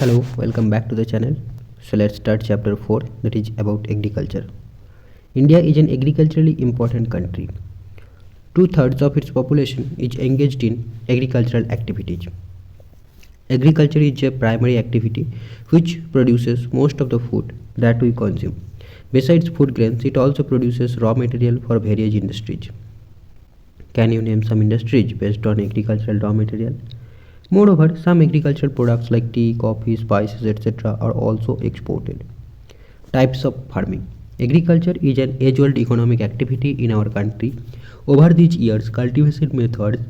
Hello, welcome back to the channel. So let's start chapter 4, that is about agriculture. India is an agriculturally important country. Two-thirds of its population is engaged in agricultural activities. Agriculture is a primary activity which produces most of the food that we consume. Besides food grains, it also produces raw material for various industries. Can you name some industries based on agricultural raw material? Moreover, some agricultural products like tea, coffee, spices, etc. are also exported. Types of farming. Agriculture is an age-old economic activity in our country. Over these years, cultivation methods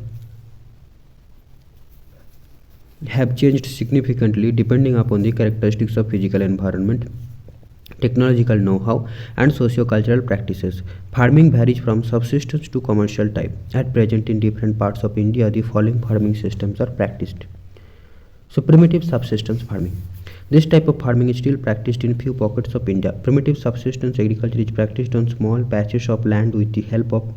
have changed significantly depending upon the characteristics of physical environment, technological know-how, and socio-cultural practices. Farming varies from subsistence to commercial type. At present, in different parts of India, the following farming systems are practiced. So, primitive subsistence farming. This type of farming is still practiced in few pockets of India. Primitive subsistence agriculture is practiced on small patches of land with the help of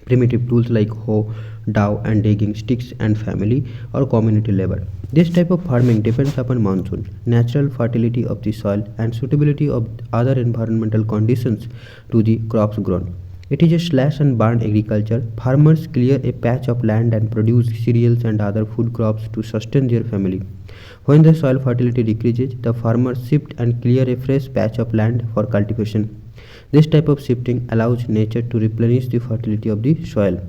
primitive tools like hoe, dhow, and digging sticks and family or community labor. This type of farming depends upon monsoon, natural fertility of the soil, and suitability of other environmental conditions to the crops grown. It is a slash and burn agriculture. Farmers clear a patch of land and produce cereals and other food crops to sustain their family. When the soil fertility decreases, the farmers shift and clear a fresh patch of land for cultivation. This type of shifting allows nature to replenish the fertility of the soil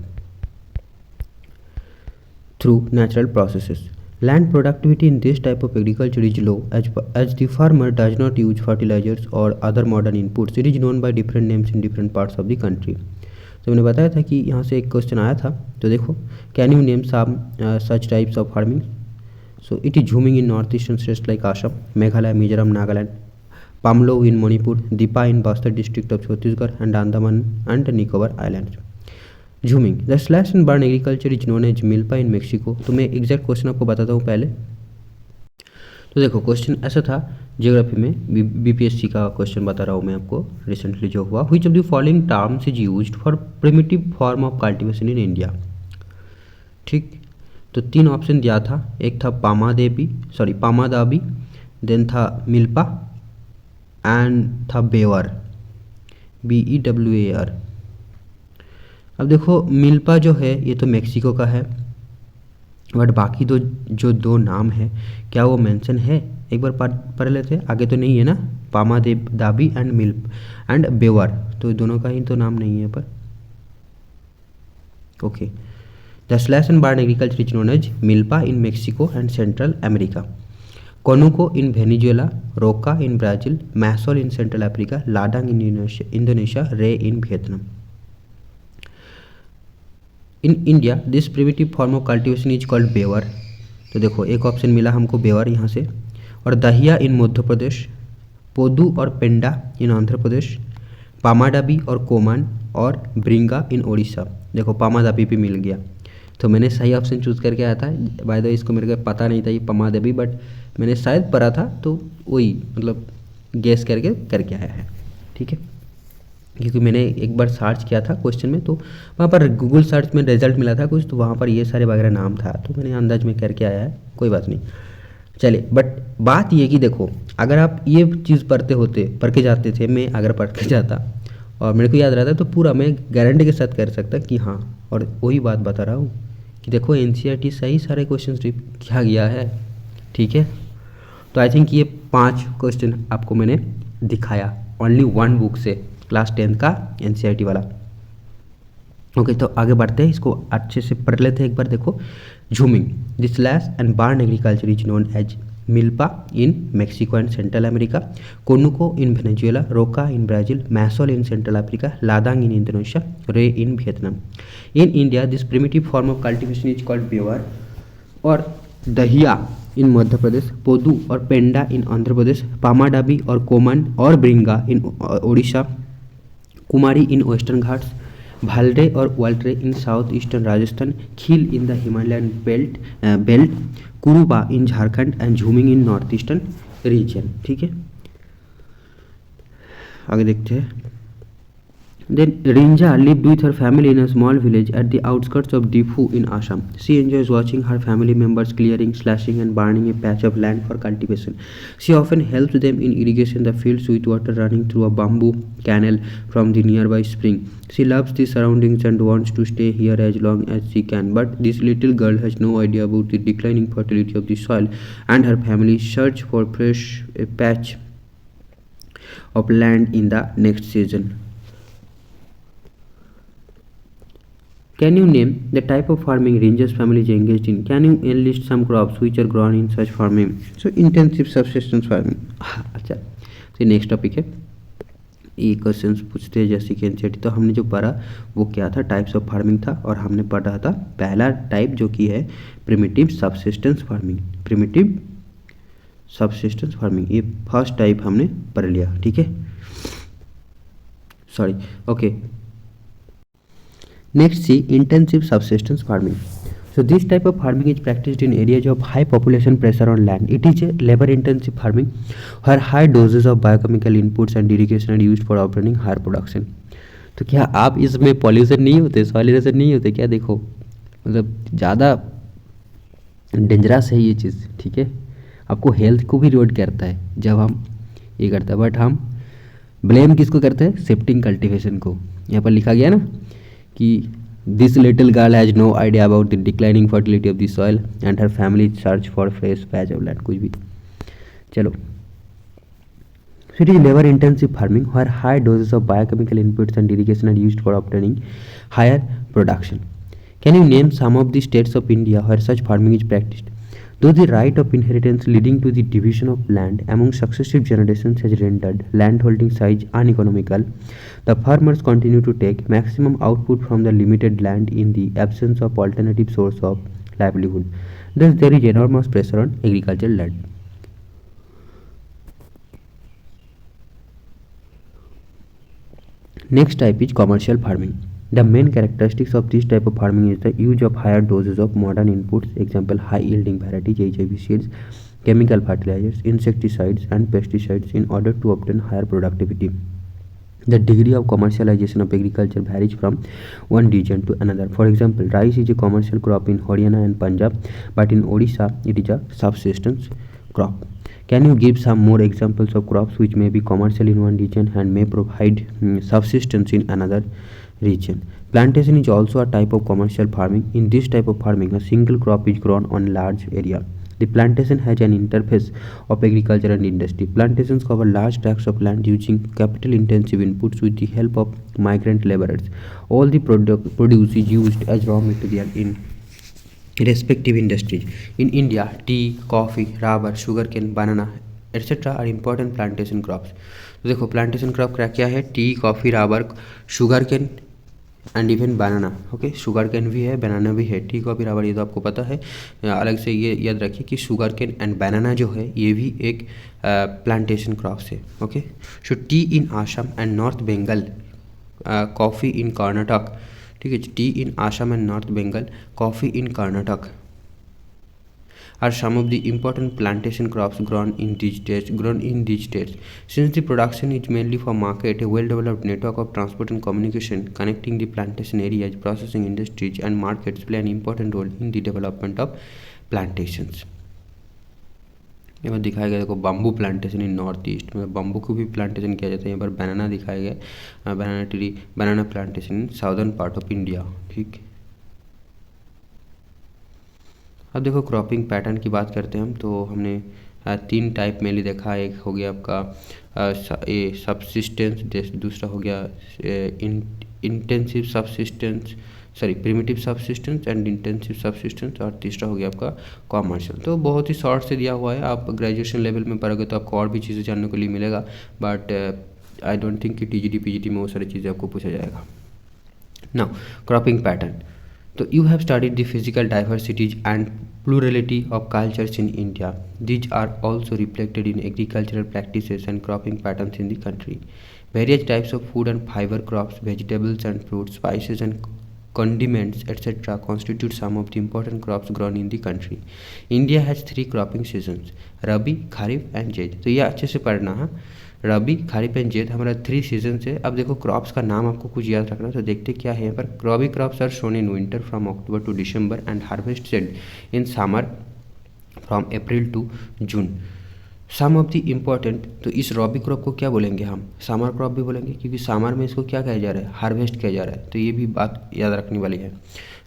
through natural processes. Land productivity in this type of agriculture is low as the farmer does not use fertilizers or other modern inputs. It is known by different names in different parts of the country. तो मैंने बताया था कि यहाँ से एक question आया था, तो देखो, can you name some such types of farming? So it is jhumming in northeastern states like Assam, Meghalaya, Mizoram, Nagaland, Pamlo in Manipur, Dipa in Bastar district of Chhattisgarh, and Andaman and Nicobar Islands. Jhumming the slash and burn agriculture is known as milpa in Mexico. तो मैं exact question आपको बताता हूँ पहले. तो देखो, question ऐसा था जियोग्राफी में, बीपीएससी का क्वेश्चन बता रहा हूँ मैं आपको रिसेंटली जो हुआ. Which of the following terms is used for primitive form of cultivation in India? ठीक, तो तीन ऑप्शन दिया था. एक था पामादाबी, देन था मिल्पा एंड था बेवर, BEWAR. अब देखो, मिल्पा जो है ये तो मेक्सिको का है, बट बाकी दो नाम है, क्या वो मेंशन है? एक बार पढ़ लेते हैं. आगे तो नहीं है ना, पामादाबी एंड बेवर, तो दोनों का ही तो नाम नहीं है पर. Okay. The slash and burn agriculture is known as milpa in Mexico and Central America, conuco in Venezuela, roca in Brazil, masole in Central Africa, ladang in Indonesia, ray in Vietnam. In India this primitive form of cultivation is called bewar. तो देखो, एक option मिला हमको Weber यहाँ से. और दहिया इन मध्य प्रदेश, पोदू और पेंडा इन आंध्र प्रदेश, पामाडाबी और कोमान और ब्रिंगा इन उड़ीसा. देखो, पामादाबी भी मिल गया, तो मैंने सही ऑप्शन चूज़ करके आया था. बाय द वे, इसको मेरे को पता नहीं था ये पामादाबी, बट मैंने शायद पढ़ा था, तो वही मतलब गेस करके आया है. ठीक है, क्योंकि मैंने एक बार सर्च किया था क्वेश्चन में, तो वहाँ पर गूगल सर्च में रिजल्ट मिला था कुछ, तो वहाँ पर ये सारे वगैरह नाम था, तो मैंने अंदाज में करके आया है. कोई बात नहीं, चलिए. बट बात ये कि देखो, अगर आप ये चीज़ पढ़ के जाते थे, मैं अगर पढ़ के जाता और मेरे को याद रहता, तो पूरा मैं गारंटी के साथ कर सकता कि हाँ. और वही बात बता रहा हूँ कि देखो, NCERT सही सारे क्वेश्चन किया गया है. ठीक है, तो आई थिंक ये 5 क्वेश्चन आपको मैंने दिखाया ओनली वन बुक से, क्लास 10 का NCERT वाला. ओके, तो आगे बढ़ते हैं, इसको अच्छे से पढ़ लेते हैं एक बार. देखो, jhuming the slash and burn agriculture is known as milpa in Mexico and Central America, conuco in Venezuela, roca in Brazil, masole in Central Africa, ladang in Indonesia, ray in Vietnam. In India this primitive form of cultivation is called bewar. और दहिया इन मध्य प्रदेश, पोदू और पेंडा इन आंध्र प्रदेश, पामाडाबी और कोमन और bringa in Orissa, kumari in Western Ghats, bhalre और waltre in south eastern Rajasthan, khil in the Himalayan belt, kuruwa in Jharkhand and jhuming in north eastern region. ठीक है, आगे देखते हैं. Then Rinja lived with her family in a small village at the outskirts of Difu in Assam. She enjoys watching her family members clearing, slashing, and burning a patch of land for cultivation. She often helps them in irrigation the fields with water running through a bamboo canal from the nearby spring. She loves the surroundings and wants to stay here as long as she can, but this little girl has no idea about the declining fertility of the soil, and her family search for fresh a patch of land in the next season. Can you name the type of farming Ranger's family is engaged in? Can you enlist some crops which are grown in such farming? So intensive subsistence farming. अच्छा, तो next topic है, ये questions पूछते हैं जैसे कि NCERT. तो हमने जो पढ़ा वो क्या था, टाइप्स ऑफ फार्मिंग था, और हमने पढ़ा था पहला टाइप जो कि है primitive subsistence farming. Primitive subsistence farming ये फर्स्ट टाइप हमने पढ़ लिया, ठीक है, sorry, okay. Next, see intensive subsistence farming. So this type of farming is practiced in areas of high population pressure on land. It is a labor-intensive farming where high doses of biochemical inputs and irrigation are used for obtaining higher production. तो क्या आप इसमें pollution नहीं होते, soil erosion नहीं होते क्या? देखो मतलब ज़्यादा डेंजरस है ये चीज़, ठीक है, आपको हेल्थ को भी इरोड करता है जब हम ये करते हैं, बट हम ब्लेम किसको करते हैं? शिफ्टिंग कल्टीवेशन को। यहाँ पर लिखा गया ना कि this little girl has no idea about the declining fertility of the soil and her family search for fresh patch of land, कुछ भी। चलो, so it is labor intensive farming where high doses of biochemical inputs and irrigation are used for obtaining higher production. Can you name some of the states of India where such farming is practiced? Though the right of inheritance leading to the division of land among successive generations has rendered landholding size uneconomical, the farmers continue to take maximum output from the limited land in the absence of alternative source of livelihood. Thus, there is enormous pressure on agricultural land. Next type is commercial farming. The main characteristics of this type of farming is the use of higher doses of modern inputs, example high yielding varieties, HIV seeds, chemical fertilizers, insecticides and pesticides in order to obtain higher productivity. The degree of commercialization of agriculture varies from one region to another. For example, rice is a commercial crop in Haryana and Punjab, but in Odisha it is a subsistence crop. Can you give some more examples of crops which may be commercial in one region and may provide subsistence in another region? Plantation is also a type of commercial farming. In this type of farming, a single crop is grown on large area. The plantation has an interface of agriculture and industry. Plantations cover large tracts of land using capital-intensive inputs with the help of migrant laborers. All the produce is used as raw material in respective industries. In India, tea, coffee, rubber, sugarcane, banana, etc. are important plantation crops. तो देखो plantation crop क्या है? Tea, coffee, rubber, sugar cane and even banana. Okay, sugar cane भी है, बनाना भी है। Tea, coffee, rubber ये तो आपको पता है, अलग से ये याद रखिए कि शुगर केन एंड बनाना जो है ये भी एक प्लांटेशन क्रॉप्स है। Okay, so tea in Assam and north Bengal, coffee in Karnataka, ठीक है, tea in Assam and north Bengal, coffee in Karnataka are some of the important plantation crops grown in these states. Since the production is mainly for market, a well-developed network of transport and communication connecting the plantation areas, processing industries and markets play an important role in the development of plantations. यहाँ पर दिखाया गया देखो bamboo plantation in north east, मतलब bamboo को भी plantation किया जाता है। यहाँ पर बनाना दिखाया गया, बनाना tree, banana plantation in southern part of India, ठीक। अब देखो क्रॉपिंग पैटर्न की बात करते हैं हम, तो हमने तीन टाइप मेनली देखा। एक हो गया आपका ये सबसिस्टेंस, दूसरा हो गया intensive subsistence, sorry primitive subsistence and intensive subsistence, और तीसरा हो गया आपका कॉमर्शियल। तो बहुत ही शॉर्ट से दिया हुआ है, आप ग्रेजुएशन लेवल में पढ़ोगे तो आपको और भी चीज़ें जानने को लिए मिलेगा, बट आई डोंट थिंक कि टीजीटी पीजीटी में वो सारी चीज़ें आपको पूछा जाएगा। नाउ क्रॉपिंग पैटर्न, तो you have studied the physical diversities and plurality of cultures in India. These are also reflected in agricultural practices and cropping patterns in the country. Various types of food and fiber crops, vegetables and fruits, spices and condiments, etc. constitute some of the important crops grown in the country. India has 3 cropping seasons: Rabi, Kharif and Zaid. तो ये अच्छे से पढ़ना है, रबी, खरीफ and Zaid हमारा 3 season है। अब देखो क्रॉप्स का नाम आपको कुछ याद रखना, तो देखते क्या है यहाँ पर। Rabi crops are sown in winter from October to December and harvested in summer from April to June. Some of the important, तो इस रबी क्रॉप को क्या बोलेंगे हम, समर क्रॉप भी बोलेंगे, क्योंकि समर में इसको क्या कहा जा रहा है, हार्वेस्ट किया जा रहा है, तो ये भी बात याद रखने वाली है।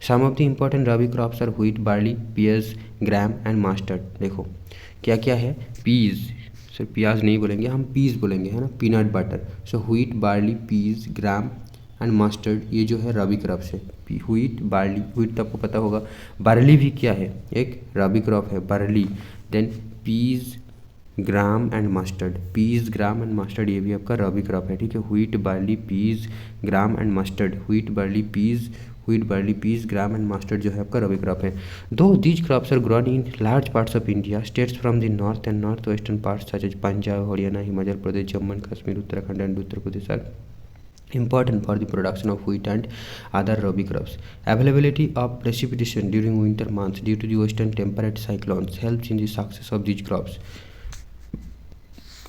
Some of the important rabi crops are wheat, barley, peas, gram and mustard. देखो क्या क्या है, पीज, सिर्फ प्याज नहीं बोलेंगे हम, पीज बोलेंगे, है ना, peanut butter. So wheat, barley, peas, gram and mustard, ये जो है रबी क्रॉप से। व्हीट, बार्ली, व्हीट तो आपको पता होगा, बार्ली भी क्या है, एक रबी क्रॉप है, barley. Then peas, gram and mustard, peas, gram and mustard, ये भी आपका रबी क्रॉप है, ठीक है। Wheat, barley, peas, gram and mustard, wheat, barley, peas, wheat, barley, peas, gram and mustard जो है आपका रबी क्रॉप है। दो these crops are grown in large parts of India, states from the north and north western parts such as Punjab, Haryana, Himachal Pradesh, Jammu and Kashmir, Uttarakhand and Uttar Pradesh are important for the production of wheat and other rabi crops. Availability of precipitation during winter months due to the western temperate cyclones helps in the success of these crops.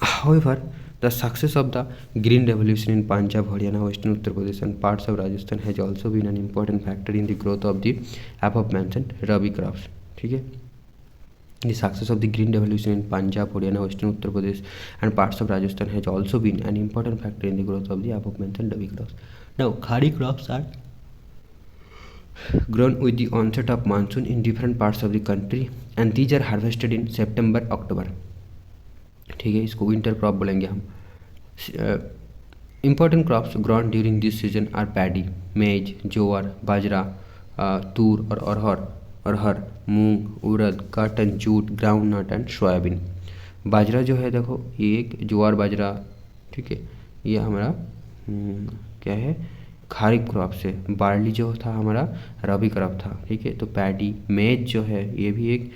However, the success of the green revolution in Punjab, Haryana, western Uttar Pradesh and parts of Rajasthan has also been an important factor in the growth of the above mentioned rabi crops. ठीक है, the success of the green revolution in Punjab, Haryana, western Uttar Pradesh and parts of Rajasthan has also been an important factor in the growth of the above mentioned rabi crops. Now, khari crops are grown with the onset of monsoon in different parts of the country and these are harvested in September, October. ठीक है, इसको winter crop बोलेंगे हम। Important crops grown during this season are paddy, maize, ज्वार, बाजरा, तूर और arhar, moong, urad, cotton, jute, groundnut and soyabean. बाजरा जो है देखो ये एक ज्वार बाजरा, ठीक है, ये हमारा क्या है, खरीफ क्रॉप से। बार्ली जो था हमारा रबी क्रॉप था, ठीक है। तो पैडी, मेज जो है ये भी एक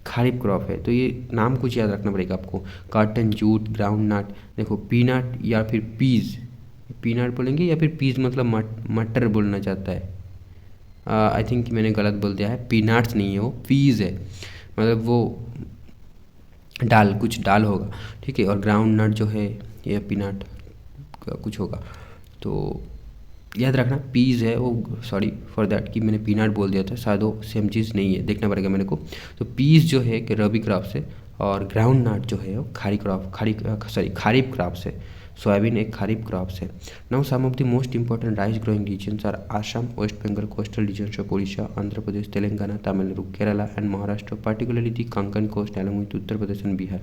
खरीफ क्रॉप है, तो ये नाम कुछ याद रखना पड़ेगा आपको। कॉटन, जूट, ग्राउंड नट, देखो पीनट या फिर पीज, पीनट बोलेंगे या फिर पीज मतलब मटर बोलना चाहता है। आई थिंक मैंने गलत बोल दिया है, पीनट्स नहीं है वो, पीज है, मतलब वो दाल, कुछ दाल होगा, ठीक है। और ग्राउंड नट जो है ये पीनट कुछ होगा, तो याद रखना पीज है वो, सॉरी फॉर दैट कि मैंने पीनट बोल दिया था, शायद वो सेम चीज़ नहीं है, देखना पड़ेगा मेरे को। तो पीज जो है कि रबी क्रॉप से और ग्राउंड नट जो है वो खरीफ क्रॉप से। सोयाबीन एक खरीफ क्रॉप्स है। Now some of the most important rice growing regions are Assam, West Bengal, coastal regions of Odisha, Andhra Pradesh, Telangana, Tamil Nadu, Kerala and Maharashtra, particularly the Konkan coast along with Uttar Pradesh and Bihar.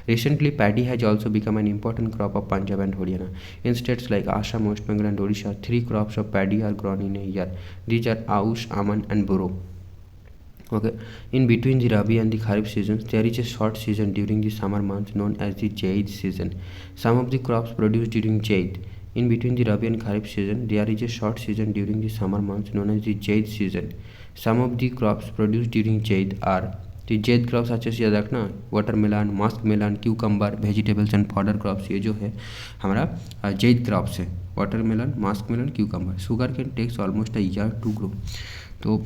Recently, paddy has also become an important crop of Punjab and Haryana. In states like Assam, West Bengal and Odisha, 3 crops of paddy are grown in a year. These are Aush, Aman and Boro. Okay, in between the Rabi and the Kharif seasons, there is a short season during the summer months known as the Zaid season. Some of the crops produced during Zaid. In between the Rabi and Kharif season, there is a short season during the summer months known as the Zaid season. Some of the crops produced during Zaid are the Zaid crops अच्छे से याद रखना, watermelon, musk melon, cucumber, vegetables and fodder crops, ये जो है हमारा Zaid crops है, watermelon, musk melon, cucumber. Sugar cane takes almost a year to grow. तो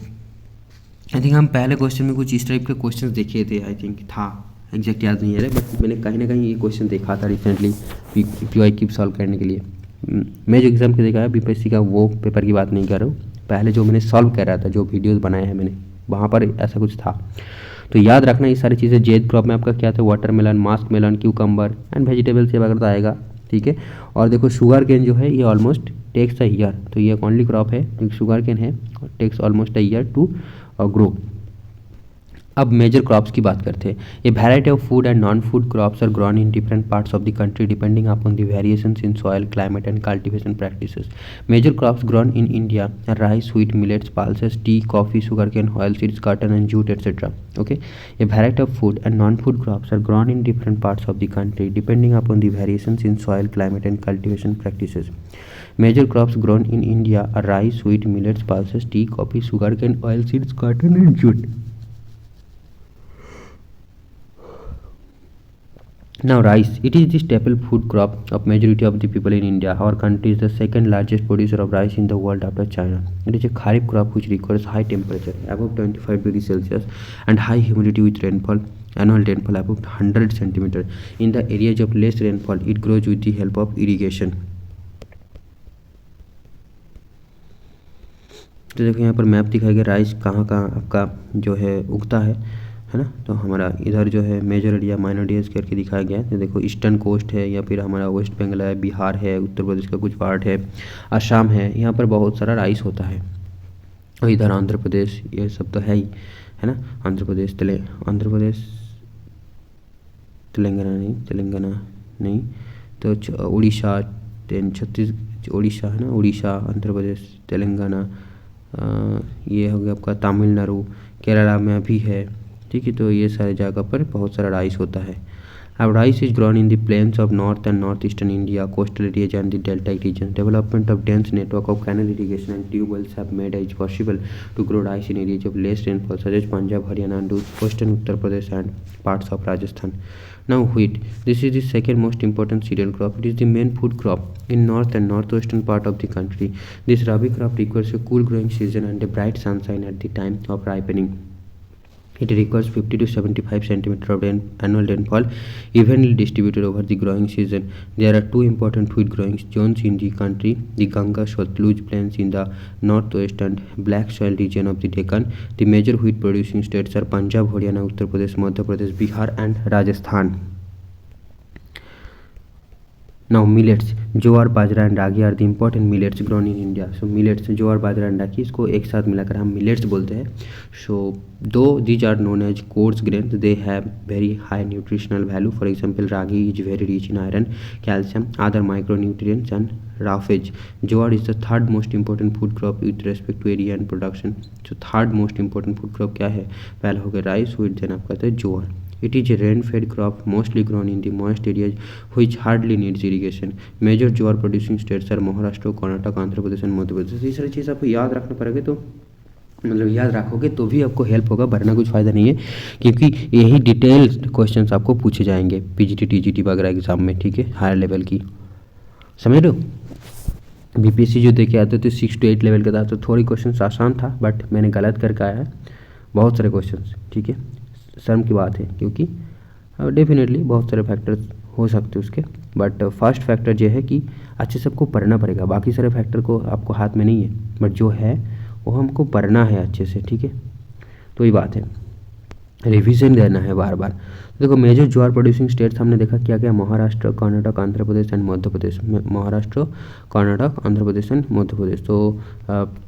आई थिंक हम पहले क्वेश्चन में कुछ इस टाइप के क्वेश्चन देखे थे, आई थिंक था, एग्जैक्ट याद नहीं है, बट मैंने कहीं ना कहीं ये क्वेश्चन देखा था रिसेंटली PY की सॉल्व करने के लिए। मैं जो एग्ज़ाम के देखा है BPSC का वो पेपर की बात नहीं कर रहा हूँ, पहले जो मैंने सॉल्व कर रहा था, जो वीडियोस बनाए हैं मैंने, वहाँ पर ऐसा कुछ था। तो याद रखना ये सारी चीज़ें। जेद क्रॉप में आपका क्या था, watermelon, musk melon, cucumber and vegetables ये वगैरह तो आएगा, ठीक है। और देखो शुगर केन जो है ये ऑलमोस्ट टेक्स अ ईयर, तो ये ओनली क्रॉप है शुगर केन है, takes almost a year to grow. अब मेजर क्रॉप्स की बात करते हैं। A variety of food and non food crops are grown in different parts of the country depending upon the variations in soil, climate and cultivation practices. Major crops grown in India are rice, wheat, millets, pulses, tea, coffee, sugar cane, oil seeds, cotton and jute etcetera. Okay, A variety of food and non food crops are grown in different parts of the country depending upon the variations in soil, climate and cultivation practices. Major crops grown in India are rice, wheat, millets, pulses, tea, coffee, sugarcane, oilseeds, cotton and jute. Now rice, it is the staple food crop of majority of the people in India. Our country is the second largest producer of rice in the world after China. It is a kharif crop which requires high temperature above 25 degrees Celsius and high humidity with rainfall, annual rainfall above 100 centimeter. In the areas of less rainfall, it grows with the help of irrigation. तो देखो यहाँ पर map दिखाया गया rice कहाँ कहाँ आपका जो है उगता है ना। तो हमारा इधर जो है मेजर एरिया माइनर एरियाज करके दिखाया गया है। तो देखो ईस्टर्न कोस्ट है या फिर हमारा वेस्ट बंगाल है, बिहार है, उत्तर प्रदेश का कुछ पार्ट है, असम है, यहाँ पर बहुत सारा राइस होता है। और इधर आंध्र प्रदेश, ये सब तो है ही, है ना। आंध्र प्रदेश तेलंगाना नहीं, तो उड़ीसा, उड़ीसा है ना, उड़ीसा, आंध्र प्रदेश, तेलंगाना, ये हो गया आपका तमिलनाडु, केरला में भी है, ठीक है। तो ये सारे जगह पर बहुत सारा राइस होता है। अब rice is grown in the plains of north and north eastern India, coastal areas and the deltaic region. Development of dense network of canal irrigation and tubewells have made it possible to grow rice in areas of less rainfall such as Punjab, Haryana and western Uttar Pradesh and parts of Rajasthan. Now wheat, this is the second most important cereal crop. It is the main food crop in north and northwestern part of the country. This rabi crop requires a cool growing season and a bright sunshine at the time of ripening. It requires 50 to 75 centimeter of annual rainfall, evenly distributed over the growing season. There are two important wheat growing zones in the country: the Ganga-Satluj plains in the northwest and black soil region of the Deccan. The major wheat producing states are Punjab, Haryana, Uttar Pradesh, Madhya Pradesh, Bihar and Rajasthan. Now millets, jowar, bajra and ragi are the important millets grown in India. So millets, jowar, bajra and ragi, इसको एक साथ मिलाकर हम millets बोलते हैं। So though these are known as coarse grains, they have very high nutritional value. For example ragi is very rich in iron, calcium, other micro nutrients and roughage. Jowar is the third most important food crop with respect to area and production. So third most important food crop क्या है? पहला हो गया rice, wheat, then आपका था ज्वार। It is a rain-fed crop mostly grown in the moist areas which hardly needs irrigation. Major jowar producing states are Maharashtra, Karnataka, Andhra Pradesh and Madhya Pradesh. ये सारी चीज़ आपको याद रखना पड़ेगा, तो मतलब याद रखोगे तो भी आपको हेल्प होगा, वरना कुछ फ़ायदा नहीं है, क्योंकि यही डिटेल्स क्वेश्चंस आपको पूछे जाएंगे पीजीटी, टीजीटी वगैरह एग्जाम में, ठीक है, हायर लेवल की, समझ लो। बीपीएससी जो देखे आते थे 6 to 8 लेवल का था, तो थोड़ी क्वेश्चन आसान था, बट मैंने गलत करके आया है बहुत सारे क्वेश्चन, ठीक है। शर्म की बात है, क्योंकि डेफिनेटली बहुत सारे फैक्टर्स हो सकते हैं उसके, बट फर्स्ट फैक्टर ये है कि अच्छे से आपको पढ़ना पड़ेगा। बाकी सारे फैक्टर को आपको हाथ में नहीं है, बट जो है वो हमको पढ़ना है अच्छे से, ठीक है। तो ये बात है, रिवीजन देना है बार बार। देखो मेजर ज्वार प्रोड्यूसिंग स्टेट्स हमने देखा क्या क्या, महाराष्ट्र, कर्नाटक, आंध्र प्रदेश एंड मध्य प्रदेश। महाराष्ट्र, कर्नाटक, आंध्र प्रदेश एंड मध्य प्रदेश। तो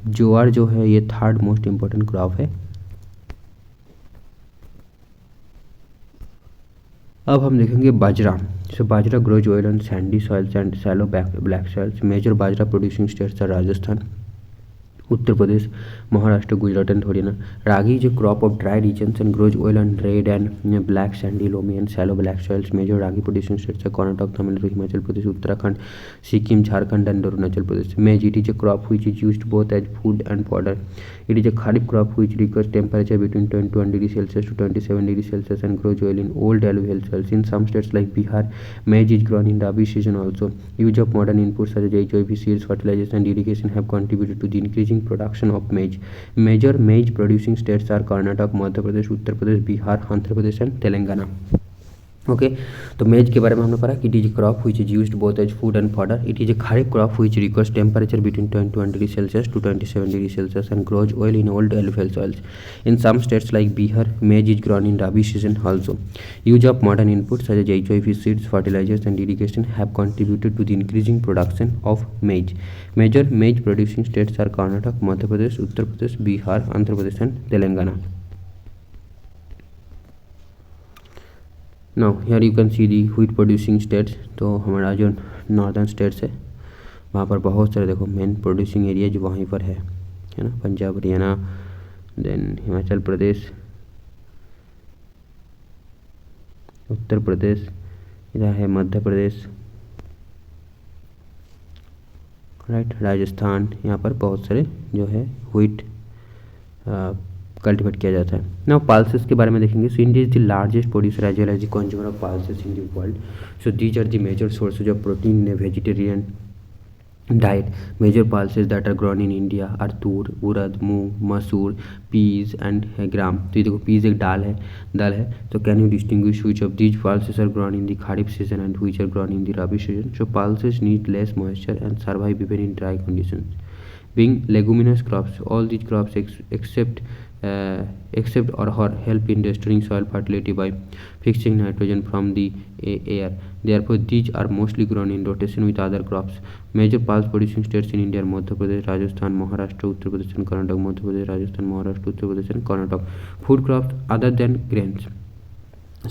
ज्वार जो है ये थर्ड मोस्ट इंपॉर्टेंट क्रॉप है। अब हम देखेंगे bajra. So bajra grows well on sandy soils and shallow black soils. Major bajra producing states are Rajasthan, Uttar Pradesh, Maharashtra, Gujarat and Haryana. Ragi is a crop of dry regions and grows well on red and black sandy loamy and shallow black soils. Major ragi producing states are Karnataka, Tamil Nadu, Himachal Pradesh, Uttarakhand, Sikkim, Jharkhand and Arunachal Pradesh. Maize, it is a crop which is used both as food and fodder. It is a kharif crop which requires temperature between 21 degrees Celsius to 27 degrees Celsius and grows well in old alluvial soils. In some states like Bihar, maize is grown in Rabi season also. Use of modern inputs such as HOP seeds, fertilizers and irrigation have contributed to the increasing production of maize. Major maize producing states are Karnataka, Madhya Pradesh, Uttar Pradesh, Bihar, Andhra Pradesh and Telangana. Okay तो maize के बारे में हमने पढ़ा कि it is crop which is used both as food and fodder. It is a kharif crop which requires temperature between 21 degree Celsius to 27 degree Celsius and grows well in old alluvial soils. In some states like Bihar maize is grown in rabi season also. Use of modern inputs such as HIP seeds, fertilisers and irrigation have contributed to the increasing production of maize. Major maize producing states are Karnataka, Madhya Pradesh, Uttar Pradesh, Bihar, Andhra Pradesh and Telangana. Now here you can see the wheat producing states. तो हमारा जो northern states है वहाँ पर बहुत सारे देखो main producing area जो वहीं पर है ना, पंजाब, हरियाणा, देन हिमाचल प्रदेश, उत्तर प्रदेश, इधर है मध्य प्रदेश, राइट, राजस्थान. यहाँ पर बहुत सारे जो है व्हीट कल्टिवेट किया जाता है। नाउ पल्सेस के बारे में देखेंगे। So India is the largest producer as well as the consumer of pulses in the world. So these are the major sources of protein in a vegetarian diet. Major pulses that are grown in India are tur, urad, moong, masoor, peas and gram. तो ये देखो peas एक दाल है। तो can you distinguish which of these pulses are grown in the kharif season and which are grown in the rabi season? So pulses need less moisture and survive even in dry conditions. Being leguminous crops, all these crops except or help in restoring soil fertility by fixing nitrogen from the air. Therefore, these are mostly grown in rotation with other crops. Major pulse producing states in India are Madhya Pradesh, Rajasthan, Maharashtra, Uttar Pradesh and Karnataka. Madhya Pradesh, Rajasthan, Maharashtra, Uttar Pradesh and Karnataka. Food crops other than grains.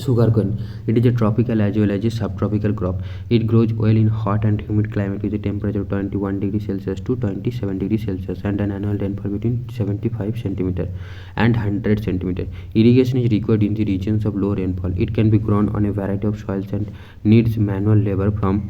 Sugarcane. It is a tropical as well as a subtropical crop. It grows well in hot and humid climate with a temperature of 21 degrees Celsius to 27 degrees Celsius and an annual rainfall between 75 centimeter and 100 centimeter. Irrigation is required in the regions of low rainfall. It can be grown on a variety of soils and needs manual labor from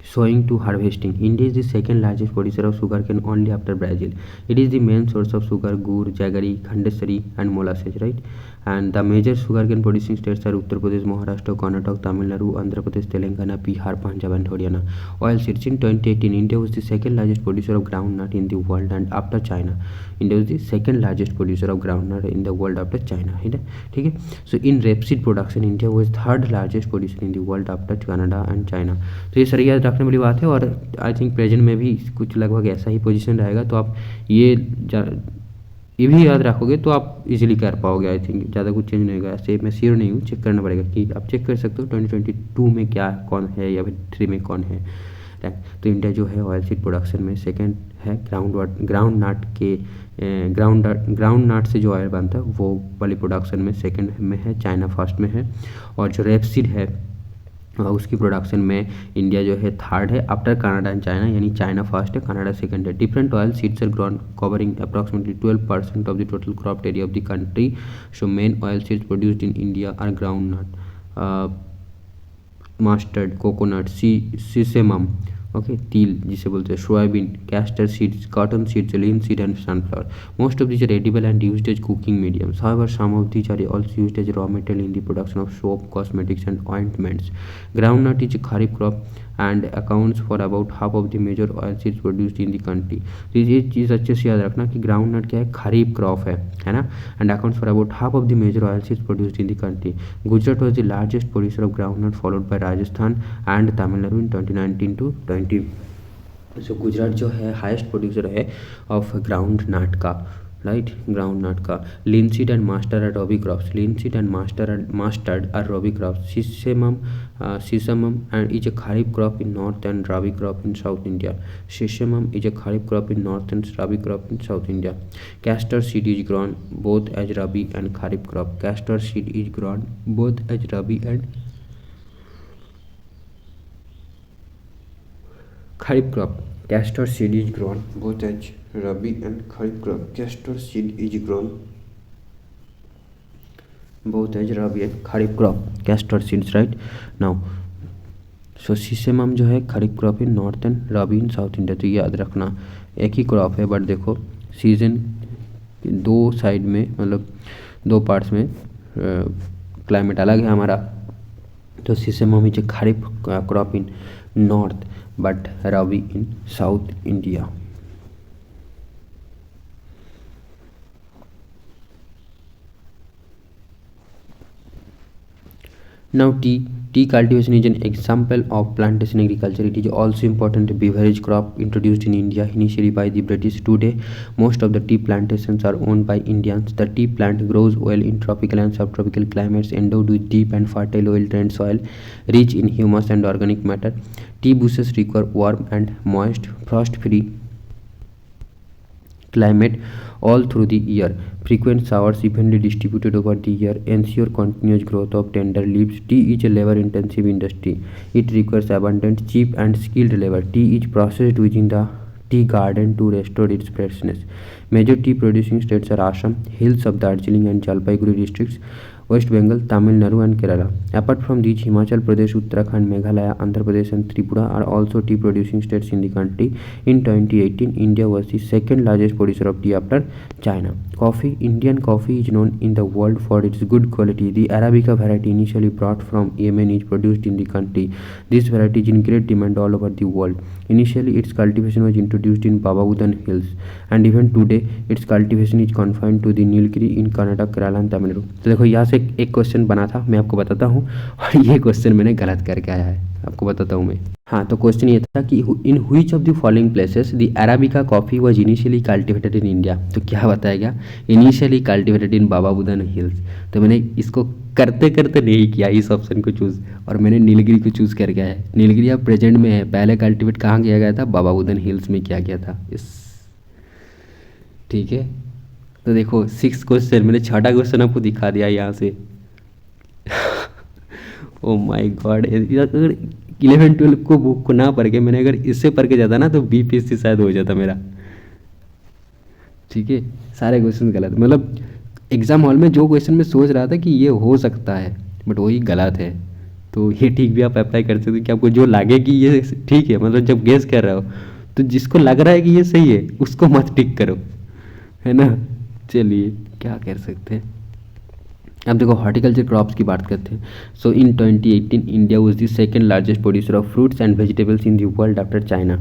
sowing to harvesting. India is the second largest producer of sugarcane only after Brazil. It is the main source of sugar, gur, jaggery, khandesari and molasses, right? And the major sugarcane producing states are Uttar Pradesh, Maharashtra, Karnataka, Tamil Nadu, Andhra Pradesh, Telangana, Bihar, Punjab and Haryana. Oilseeds. In 2018, India was the second largest producer of groundnut in the world and after China. India was the second largest producer of groundnut in the world after China. ठीक है. So in rapeseed production, India was third largest producer in the world after Canada and China. तो ये सारी याद रखने वाली बात है और आई थिंक प्रेजेंट में भी कुछ लगभग ऐसा ही पोजीशन रहेगा। तो आप ये भी याद रखोगे तो आप इजीली कर पाओगे। आई थिंक ज़्यादा कुछ चेंज नहीं होगा। ऐसे मैं श्योर नहीं हूँ, चेक करना पड़ेगा कि आप चेक कर सकते हो 2022 में क्या कौन है या फिर 3 में कौन है। तो इंडिया जो है ऑयल सीड प्रोडक्शन में सेकंड है। ग्राउंड नट से जो ऑयल बनता है वो वाली प्रोडक्शन में सेकंड में है, चाइना फर्स्ट में है। और जो रेपसीड है उसकी प्रोडक्शन में इंडिया जो है थर्ड है आफ्टर कनाडा एंड चाइना, यानी चाइना फर्स्ट है, कनाडा सेकंड है। Different oil seeds are grown covering approximately 12% of the total crop area of the country. So main oil seeds produced in India are ground nut, mustard, coconut, sesamum, okay, तिल जिसे बोलते हैं, soybean, castor seeds, cotton seeds, linseed and sunflower. Most of these are edible and used as cooking mediums. However, some of these are also used as raw material in the production of soap, cosmetics and ointments. Groundnut is a kharif crop and accounts for about half of the major oilseeds produced in the country. तो ये चीज़ अच्छे से याद रखना कि groundnut क्या है, खरीफ क्रॉप है ना, and accounts for about half of the major oilseeds produced in the country. Gujarat was the largest producer of groundnut followed by Rajasthan and Tamil Nadu in 2019 to 20. सो गुजरात जो है हाईएस्ट प्रोड्यूसर है ऑफ ग्राउंड नट का, right, ground nut का. Linseed and mustard are rabi crops. Linseed and mustard are rabi crops. Sesamum and is a kharif crop in north and rabi crop in south India. Sesamum is a kharif crop in north and rabi crop in south India. Castor seed is grown both as rabi and kharif crop. Castor seed is grown both as rabi and kharif crop. Castor seed is grown both as rabi and kharif crop. Castor seed is grown both as rabi and kharif crop. Castor seeds, right? Now, so sesamum जो है kharif crop in north and rabi in south India. तो ये याद रखना एक ही crop है, but देखो सीजन दो साइड में, मतलब दो पार्ट्स में क्लाइमेट अलग है हमारा. तो sesamum is kharif crop in north but rabi in south India. Now tea cultivation is an example of plantation agriculture. It is also important beverage crop introduced in India initially by the British. Today most of the tea plantations are owned by Indians. The tea plant grows well in tropical and subtropical climates endowed with deep and fertile oil drained soil rich in humus and organic matter. Tea bushes require warm and moist frost free climate all through the year. Frequent showers evenly distributed over the year ensure continuous growth of tender leaves. Tea is a labor intensive industry. It requires abundant, cheap and skilled labor. Tea is processed within the tea garden to restore its freshness. Major tea producing states are Assam, hills of Darjeeling and Jalpaiguri districts, West Bengal, Tamil Nadu and Kerala. Apart from these, Himachal Pradesh, Uttarakhand, Meghalaya, Andhra Pradesh and Tripura are also tea producing states in the country. In 2018, India was the second largest producer of tea after China. Coffee. Indian coffee is known in the world for its good quality. The Arabica variety, initially brought from Yemen, is produced in the country. This variety is in great demand all over the world. Initially, its cultivation was introduced in Bababudan Hills, and even today, its cultivation is confined to the Nilgiri in Karnataka, Kerala and Tamil Nadu. तो देखो यहाँ से एक question बना था, मैं आपको बताता हूँ, और ये क्वेश्चन मैंने गलत करके आया है, आपको बताता हूँ मैं। हाँ, तो क्वेश्चन ये था कि in which of the following places the arabica coffee was initially cultivated in India. तो क्या बताया गया, initially cultivated in Bababudan hills. तो मैंने इसको करते करते नहीं किया इस ऑप्शन को चूज़, और मैंने नीलगिरी को चूज़ करके आया है। नीलगिरी अब प्रेजेंट में है, पहले कल्टिवेट कहाँ किया गया था, बाबाबुदन हिल्स में किया गया था। इस ठीक है, तो देखो 6 क्वेश्चन, मैंने 6वां क्वेश्चन आपको दिखा दिया यहाँ से। ओ माय गॉड, अगर 11-12 को बुक को ना पढ़ के मैंने अगर इससे पढ़ के जाता ना तो बीपीएससी शायद हो जाता मेरा। ठीक है, सारे क्वेश्चन गलत, मतलब एग्ज़ाम हॉल में जो क्वेश्चन मैं सोच रहा था कि ये हो सकता है बट वही गलत है, तो ये ठीक भी आप अप्लाई कर सकते हो कि आपको जो लगे कि ये ठीक है, मतलब जब गेस कर रहे हो तो जिसको लग रहा है कि ये सही है उसको मत टिक करो, है ना। चलिए क्या कर सकते हैं। अब देखो हॉर्टिकल्चर क्रॉप्स की बात करते हैं। सो इन 2018 India was the second largest producer of fruits and vegetables in the world after China.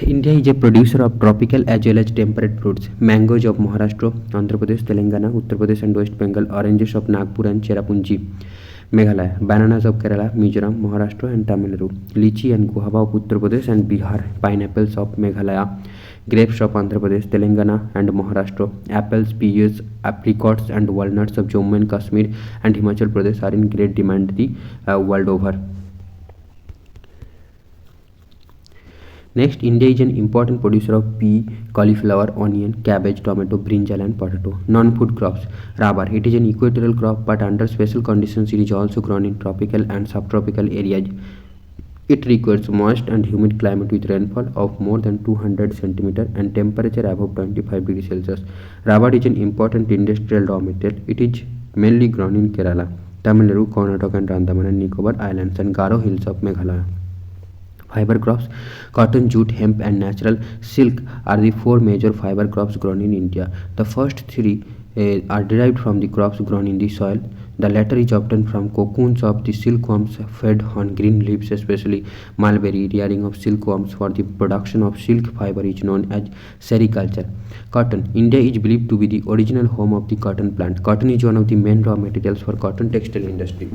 India is a producer of tropical as well as temperate fruits. Mangoes of Maharashtra, Andhra Pradesh, Telangana, Uttar Pradesh and West Bengal. Oranges of Nagpur and Cherrapunji, Meghalaya. Bananas of Kerala, Mizoram, Maharashtra and Tamil Nadu. Lychee and guava of Uttar Pradesh and Bihar. Pineapples of Meghalaya. Grapes of Andhra Pradesh, Telangana and Maharashtra. Apples, pears, apricots and walnuts of Jammu and Kashmir and Himachal Pradesh are in great demand the world over. Next, India is an important producer of pea, cauliflower, onion, cabbage, tomato, brinjal and potato. Non-food crops. Rubber. It is an equatorial crop but under special conditions it is also grown in tropical and subtropical areas. It requires moist and humid climate with rainfall of more than 200 cm and temperature above 25 degrees Celsius. Rubber is an important industrial raw material. It is mainly grown in Kerala, Tamil Nadu, Karnataka and Andaman and Nicobar Islands and Garo Hills of Meghalaya. Fiber crops. Cotton, jute, hemp and natural silk are the 4 major fiber crops grown in India. The first 3 are derived from the crops grown in the soil. The latter is obtained from cocoons of the silkworms fed on green leaves, especially mulberry. Rearing of silkworms for the production of silk fiber is known as sericulture. Cotton. India is believed to be the original home of the cotton plant. Cotton is one of the main raw materials for cotton textile industry.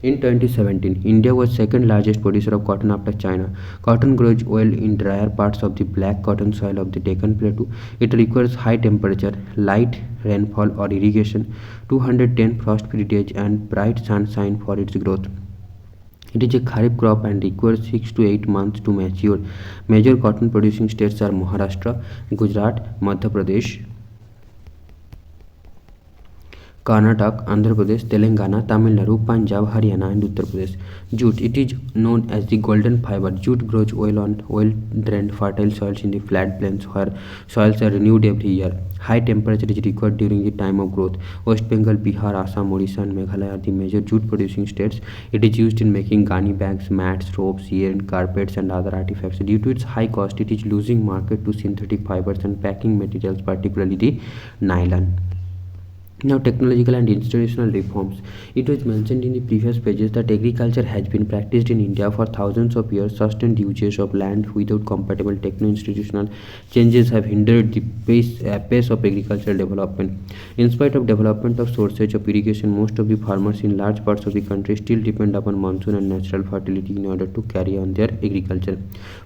In 2017, India was second largest producer of cotton after China. Cotton grows well in drier parts of the black cotton soil of the Deccan Plateau. It requires high temperature, light rainfall or irrigation, 210 frost-free days and bright sunshine for its growth. It is a kharif crop and requires 6 to 8 months to mature. Major cotton producing states are Maharashtra, Gujarat, Madhya Pradesh, Karnataka, Andhra Pradesh, Telangana, Tamil Nadu, Punjab, Haryana and Uttar Pradesh. Jute. It is known as the golden fiber. Jute grows well on well-drained fertile soils in the flat plains where soils are renewed every year. High temperature is required during the time of growth. West Bengal, Bihar, Assam, Odisha and Meghalaya are the major jute producing states. It is used in making ghani bags, mats, ropes, yarn, carpets and other artifacts. Due to its high cost, it is losing market to synthetic fibers and packing materials, particularly the nylon. Now, technological and institutional reforms. It was mentioned in the previous pages that agriculture has been practiced in India for thousands of years. Sustained usage of land without compatible techno-institutional changes have hindered the pace of agricultural development. In spite of development of sources of irrigation, most of the farmers in large parts of the country still depend upon monsoon and natural fertility in order to carry on their agriculture.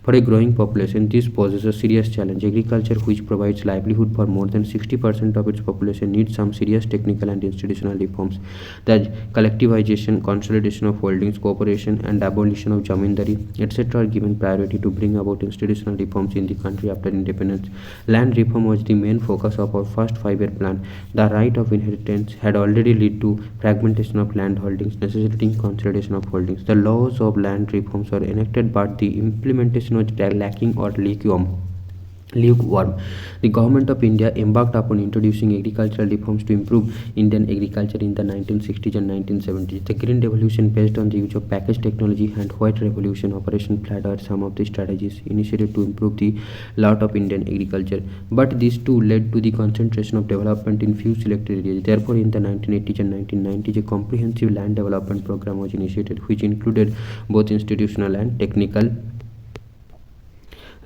For a growing population, this poses a serious challenge. Agriculture, which provides livelihood for more than 60% of its population, needs some serious technical and institutional reforms. The collectivization, consolidation of holdings, cooperation and abolition of zamindari, etc. are given priority to bring about institutional reforms in the country after independence. Land reform was the main focus of our first 5-year plan. The right of inheritance had already led to fragmentation of land holdings, necessitating consolidation of holdings. The laws of land reforms were enacted but the implementation was lacking or lukewarm. lukewarm. The government of India embarked upon introducing agricultural reforms to improve Indian agriculture in the 1960s and 1970s. The Green Revolution, based on the use of packaged technology, and White Revolution, Operation Flood, are some of the strategies initiated to improve the lot of Indian agriculture. But these too led to the concentration of development in few selected areas. Therefore, in the 1980s and 1990s, a comprehensive land development program was initiated, which included both institutional and technical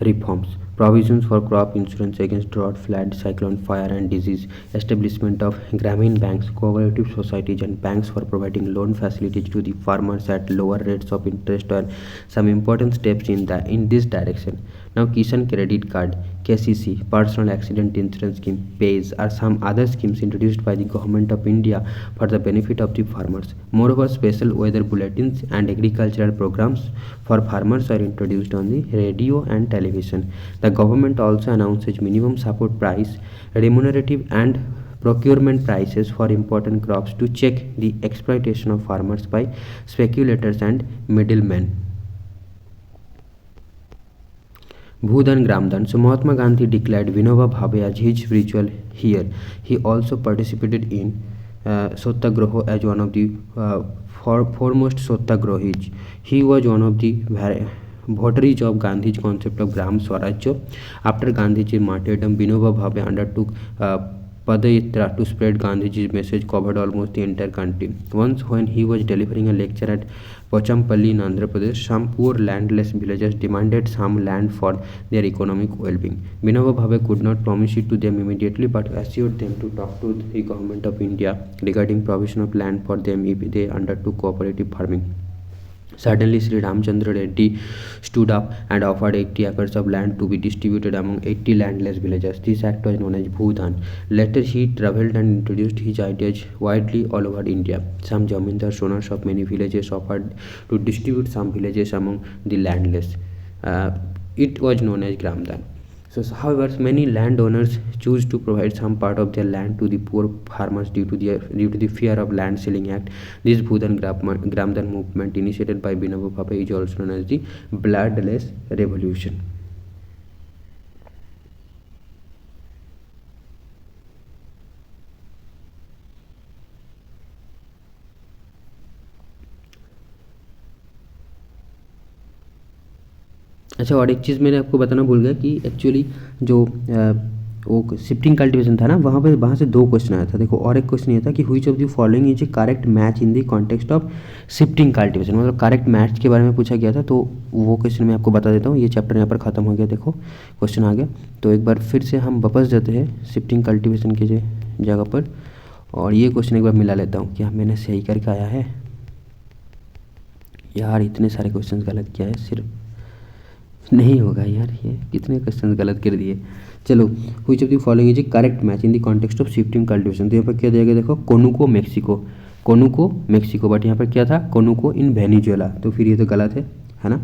reforms, provisions for crop insurance against drought, flood, cyclone, fire and disease, establishment of Grameen banks, cooperative societies and banks for providing loan facilities to the farmers at lower rates of interest are some important steps in this direction. Now Kisan Credit Card, KCC, Personal Accident Insurance Scheme, PAYS are some other schemes introduced by the Government of India for the benefit of the farmers. Moreover, special weather bulletins and agricultural programs for farmers are introduced on the radio and television. The government also announces minimum support price, remunerative and procurement prices for important crops to check the exploitation of farmers by speculators and middlemen. Bhudan Gramdan. So Mahatma Gandhi declared Vinoba Bhave as his spiritual heir. He also participated in Satyagraha as one of the foremost Satyagrahis. He was one of the votaries of Gandhi's concept of Gram Swarajya. After Gandhiji's martyrdom, Vinoba Bhave undertook Padayatra to spread Gandhiji's message covered almost the entire country. Once, when he was delivering a lecture at Pochampalli in Andhra Pradesh, some poor landless villagers demanded some land for their economic well-being. Vinoba Bhave could not promise it to them immediately, but assured them to talk to the government of India regarding provision of land for them if they undertook cooperative farming. Suddenly, Sri Ramchandra Reddy stood up and offered 80 acres of land to be distributed among 80 landless villagers. This act was known as Bhudan. Later, he travelled and introduced his ideas widely all over India. Some zamindars, owners of many villages, offered to distribute some villages among the landless. It was known as Gramdan. So, however, many landowners choose to provide some part of their land to the poor farmers due to the fear of Land Ceiling Act. This Bhudan Gramdan movement, initiated by Vinoba Bhave, is also known as the Bloodless Revolution. अच्छा, और एक चीज़ मैंने आपको बताना भूल गया कि actually जो वो शिफ्टिंग कल्टीवेशन था ना, वहाँ से दो क्वेश्चन आया था। देखो, और एक क्वेश्चन ये था कि which of the following is A correct match in the context of shifting cultivation, मतलब करेक्ट मैच के बारे में पूछा गया था। तो वो क्वेश्चन मैं आपको बता देता हूँ। ये चैप्टर यहाँ पर ख़त्म हो गया, देखो क्वेश्चन आ गया। तो एक बार फिर से हम वापस जाते हैं शिफ्टिंग कल्टीवेशन की जगह पर, और ये क्वेश्चन एक बार मिला लेता हूँ क्या मैंने सही करके आया है। यार इतने सारे क्वेश्चन गलत किया है, सिर्फ नहीं होगा यार, ये कितने क्वेश्चन गलत कर दिए। चलो, which of the following is A correct match in the context of shifting cultivation. तो यहाँ पर क्या दिया गया, देखो कोनुको मेक्सिको, बट यहाँ पर क्या था, कोनुको इन वेनेजुएला। तो फिर ये तो गलत है ना।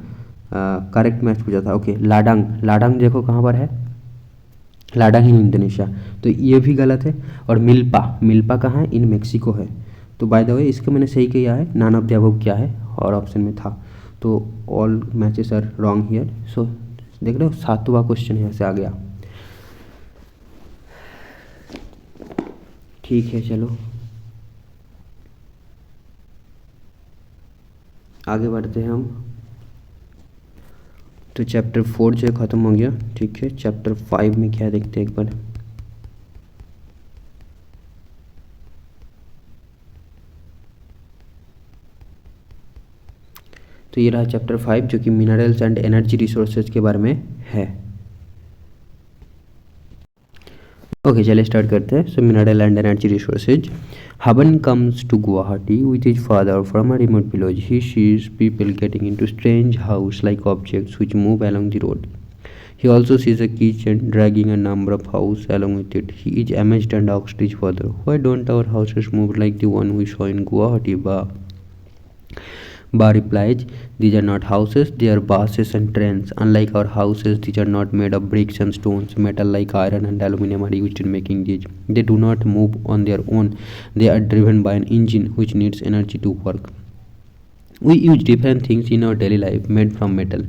करेक्ट मैच पूछा था। ओके, लाडांग देखो कहाँ पर है, लाडांग इन इंडोनेशिया, तो ये भी गलत है। और मिल्पा कहाँ है, इन मेक्सिको है। तो बाय द वे इसका मैंने सही किया है, नॉन ऑफ द अबव क्या है, और ऑप्शन में था। तो all matches are wrong here. So देख रहे हो, 7वां क्वेश्चन यहाँ से आ गया। ठीक है, चलो आगे बढ़ते हैं हम। तो चैप्टर 4 जो है ख़त्म हो गया। ठीक है, चैप्टर 5 में क्या देखते हैं एक बार। तो ये रहा चैप्टर 5 जो कि मिनरल्स एंड एनर्जी रिसोर्सेज के बारे में है। ओके, चलिए स्टार्ट करते हैं। So mineral and energy resources. Haban comes to Guwahati with his father from a remote village. He sees people getting into strange house-like objects which move along the road. He also sees a kitchen dragging a number of houses along with it. He is amazed and asks his father, "Why don't our houses move like the one we saw in Guwahati, Ba?" Ba replies, "These are not houses, they are buses and trains. Unlike our houses, these are not made of bricks and stones. Metal like iron and aluminum are used in making these. They do not move on their own. They are driven by an engine which needs energy to work." We use different things in our daily life made from metal.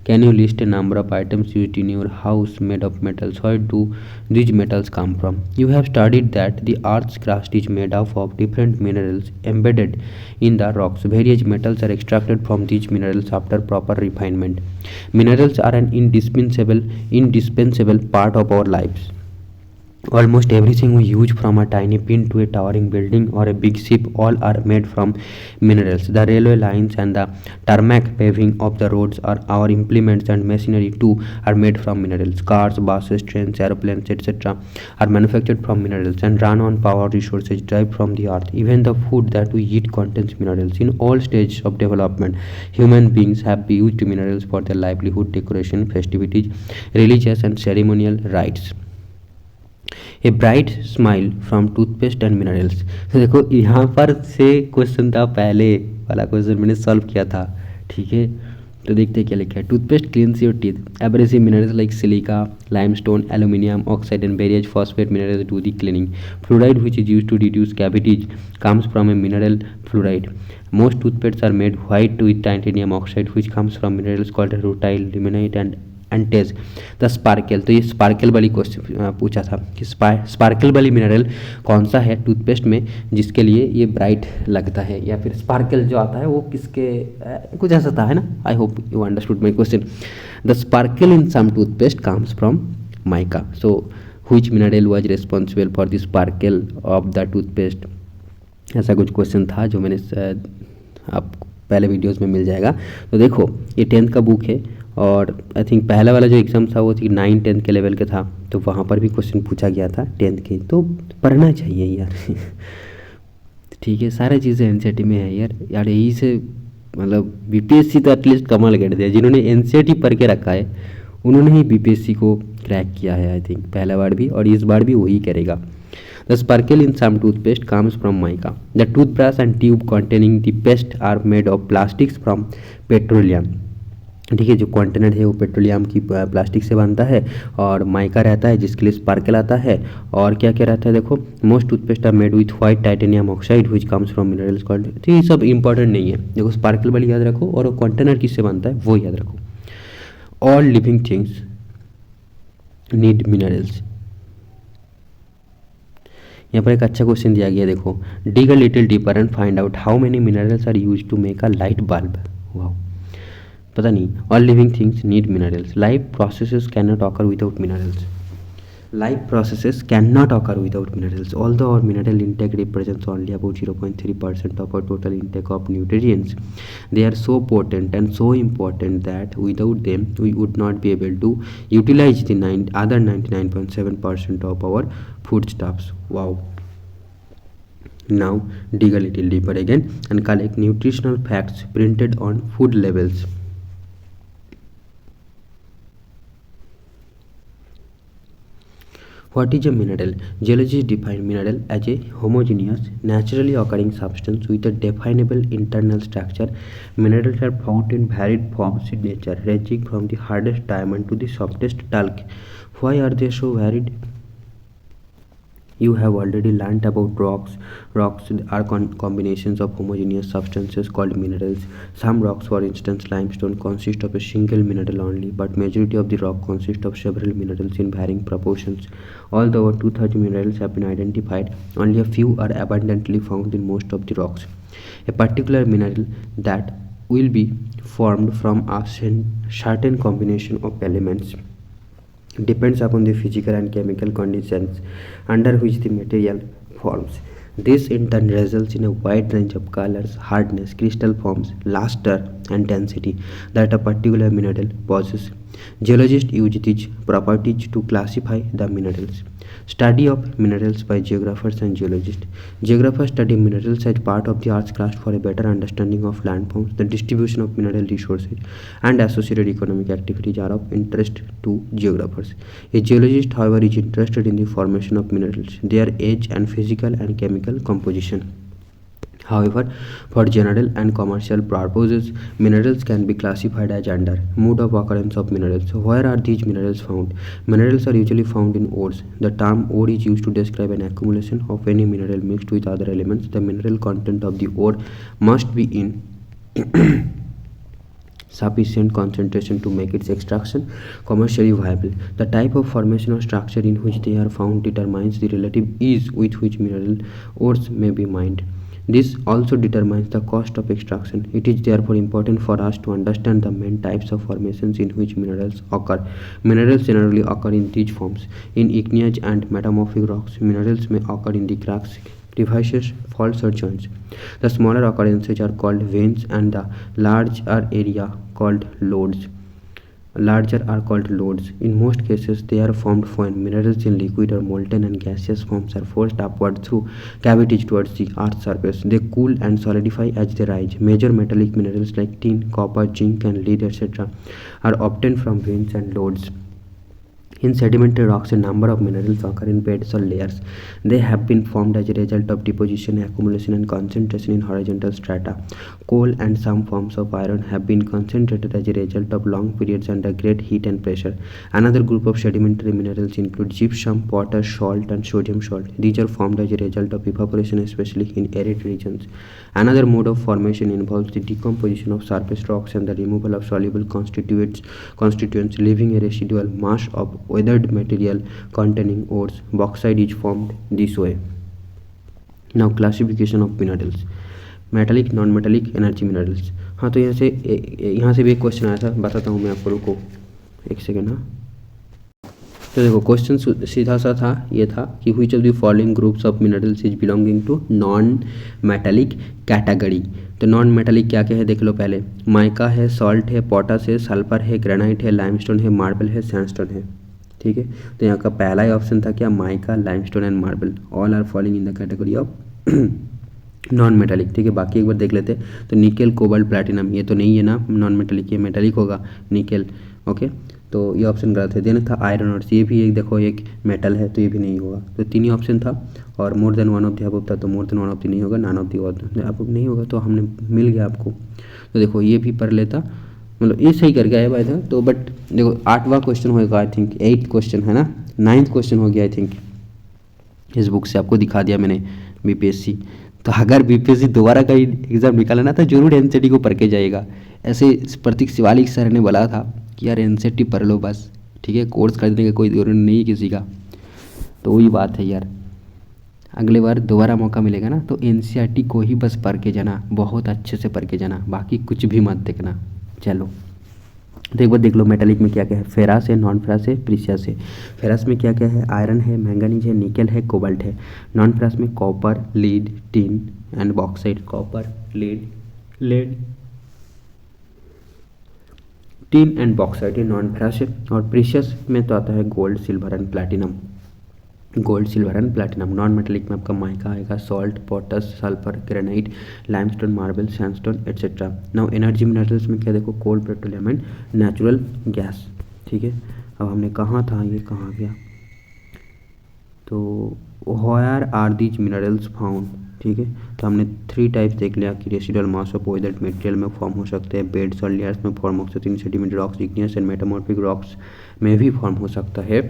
Can you list a number of items used in your house made of metals? Where do these metals come from? You have studied that the earth's crust is made up of different minerals embedded in the rocks. Various metals are extracted from these minerals after proper refinement. Minerals are an indispensable part of our lives. Almost everything we use, from a tiny pin to a towering building or a big ship, all are made from minerals. The railway lines and the tarmac paving of the roads are our implements, and machinery too are made from minerals. Cars, buses, trains, aeroplanes, etc. are manufactured from minerals and run on power resources derived from the earth. Even the food that we eat contains minerals. In all stages of development, human beings have used minerals for their livelihood, decoration, festivities, religious and ceremonial rites. A bright smile from toothpaste and minerals. तो देखो यहाँ पर से question था, पहले वाला question मैंने solve किया था, ठीक है। तो देखते हैं क्या लिखा है। Toothpaste cleans your teeth. Abrasive minerals like silica, limestone, aluminium oxide and various phosphate minerals do the cleaning. Fluoride which is used to reduce cavities comes from a mineral fluoride. Most toothpastes are made white with titanium oxide which comes from minerals called rutile, limonite and anatase. The sparkle, तो ये sparkle वाली question पूछा था कि sparkle वाली mineral कौन सा है टूथपेस्ट में जिसके लिए ये ब्राइट लगता है, या फिर स्पार्कल जो आता है वो किसके कुछ ऐसा था, है ना। I hope you understood my question. The sparkle in some toothpaste comes from mica. So which mineral was responsible for the sparkle of the toothpaste, ऐसा कुछ क्वेश्चन था जो मैंने आप पहले वीडियोज़ में मिल जाएगा। तो देखो ये 10th का बुक है, और आई थिंक पहला वाला जो एग्ज़ाम था वो थी 9-10 के लेवल के था, तो वहाँ पर भी क्वेश्चन पूछा गया था 10th के, तो पढ़ना चाहिए यार। ठीक है, सारी चीज़ें एनसीईआरटी में है यार यही से मतलब बीपीएससी तो एटलीस्ट कमाल कर दिया। जिन्होंने एनसीईआरटी पढ़ के रखा है उन्होंने ही बीपीएससी को क्रैक किया है, आई थिंक पहला बार भी और इस बार भी वही करेगा। The sparkle in some toothpaste comes from mica. The toothbrush and tube containing the paste are made of plastics from petroleum. ठीक है, जो कंटेनर है वो पेट्रोलियम की प्लास्टिक से बनता है, और माइका रहता है जिसके लिए स्पार्कल आता है। और क्या क्या रहता है देखो, most toothpaste are made with white titanium oxide which comes from minerals called. तो ये सब इंपॉर्टेंट नहीं है, देखो स्पार्कल वाली याद रखो और कंटेनर किससे बनता है वो याद रखो। All living things need minerals. यहाँ पर एक अच्छा क्वेश्चन दिया गया, देखो dig a little deeper and find out how many minerals are used to make a light bulb. Wow, पता नहीं। All living things need minerals. Life processes can not occur without minerals. Life processes cannot occur without minerals. Although our mineral intake represents only about 0.3% of our total intake of nutrients, they are so potent and so important that without them we would not be able to utilize the other 99.7% of our foodstuffs. Wow. Now dig a little deeper again and collect nutritional facts printed on food labels. What is a mineral? Geologists define mineral as a homogeneous, naturally occurring substance with a definable internal structure. Minerals are found in varied forms in nature, ranging from the hardest diamond to the softest talc. Why are they so varied? You have already learnt about rocks. Rocks are combinations of homogeneous substances called minerals. Some rocks, for instance limestone, consist of a single mineral only, but majority of the rock consist of several minerals in varying proportions. Although over 230 minerals have been identified, only a few are abundantly found in most of the rocks. A particular mineral that will be formed from a certain combination of elements depends upon the physical and chemical conditions under which the material forms. This in turn results in a wide range of colors, hardness, crystal forms, luster, and density that a particular mineral possesses. Geologists use these properties to classify the minerals. Study of minerals by geographers and geologists. Geographers study minerals as part of the earth's crust for a better understanding of landforms. The distribution of mineral resources and associated economic activities are of interest to geographers. A geologist, however, is interested in the formation of minerals, their age, and physical and chemical composition. However, for general and commercial purposes, minerals can be classified as under mode of occurrence of minerals. Where are these minerals found? Minerals are usually found in ores. The term ore is used to describe an accumulation of any mineral mixed with other elements. The mineral content of the ore must be in sufficient concentration to make its extraction commercially viable. The type of formation or structure in which they are found determines the relative ease with which mineral ores may be mined. This also determines the cost of extraction. It is therefore important for us to understand the main types of formations in which minerals occur. Minerals generally occur in these forms. In igneous and metamorphic rocks, minerals may occur in the cracks, crevices, faults or joints. The smaller occurrences are called veins and the larger area called lodes. Larger are called lodes. In most cases, they are formed when minerals in liquid or molten and gaseous forms are forced upward through cavities towards the Earth's surface. They cool and solidify as they rise. Major metallic minerals like tin, copper, zinc, and lead, etc., are obtained from veins and lodes. In sedimentary rocks, a number of minerals occur in beds or layers. They have been formed as a result of deposition, accumulation, and concentration in horizontal strata. Coal and some forms of iron have been concentrated as a result of long periods under great heat and pressure. Another group of sedimentary minerals include gypsum, potash, salt, and sodium salt. These are formed as a result of evaporation, especially in arid regions. Another mode of formation involves the decomposition of surface rocks and the removal of soluble constituents, leaving a residual mass of weathered material containing ores. Bauxite is formed this way. Now classification of minerals, metallic non metallic energy minerals. हाँ, तो यहाँ से भी एक question आया था, बताता हूँ मैं आपको, रुको एक सेकेंड। हाँ, तो देखो क्वेश्चन सीधा सा था, ये था कि which of the following groups of minerals is belonging to non metallic category. तो नॉन मेटालिक क्या क्या है देख लो पहले। माइका है, सॉल्ट है, पोटास है, सल्फर है, ग्रेनाइट है, लाइमस्टोन है, मार्बल है, सैंडस्टोन है। ठीक है, तो यहाँ का पहला ही ऑप्शन था क्या, mica, limestone and marble, all are following in the category of non metallic. ठीक है, बाकी एक बार देख लेते। तो निकेल, कोबाल्ट, प्लैटिनम, ये तो नहीं है ना नॉन मेटालिक, ये मेटालिक होगा निकेल। ओके, तो ये ऑप्शन गलत है। देना था आयरन और ये भी एक देखो एक मेटल है, तो ये भी नहीं होगा। तो तीन ही ऑप्शन था, और more than one of the above था, तो more than one of the नहीं होगा, नॉन ऑफ द अबव नहीं होगा, तो हमने मिल गया आपको। तो देखो ये भी पढ़ लेता, मतलब ये सही कर गया है भाई था। तो बट देखो 8वां क्वेश्चन होगा, आई थिंक 8th क्वेश्चन है ना, 9th क्वेश्चन हो गया आई थिंक। इस बुक से आपको दिखा दिया मैंने बीपीएससी। तो अगर बीपीएससी दोबारा का एग्ज़ाम निकाला ना, तो जरूर एनसीटी को पढ़ के जाएगा। ऐसे प्रतीक शिवालिक सर ने बोला था कि यार एनसीटी पढ़ लो बस, ठीक है, कोर्स खरीदने का कोई जरूरत नहीं है किसी का। तो वही बात है यार, अगले बार दोबारा मौका मिलेगा ना, तो एनसीईआरटी को ही बस पढ़ के जाना, बहुत अच्छे से पढ़ के जाना, बाकी कुछ भी मत देखना। चलो तो एक बार देख लो मेटालिक में क्या क्या है। फेरस है, नॉन फेरस है, प्रीशियस है। फेरस में क्या क्या है, आयरन है, मैंगनीज है, निकेल है, कोबाल्ट है। नॉन फेरस में copper, lead, tin and bauxite. Copper, lead, tin and bauxite, ये नॉन फेरस है। और प्रीशियस में तो आता है gold, silver and platinum. Gold, silver and platinum. Non metallic में आपका माइका आएगा, salt, potash, sulphur, granite, limestone, marble, sandstone etcetera. Now energy minerals में क्या देखो, कोल, पेट्रोलियम एंड नेचुरल गैस। ठीक है, अब हमने कहाँ था, ये कहाँ गया, तो where are these minerals found. ठीक है, तो हमने 3 टाइप्स देख लिया कि residual mass of weathered material में फॉर्म हो सकते हैं, बेड्स और लेयर्स में फॉर्म हो सकते हैं, sedimentary rocks, igneous and metamorphic rocks में भी फॉर्म हो सकता है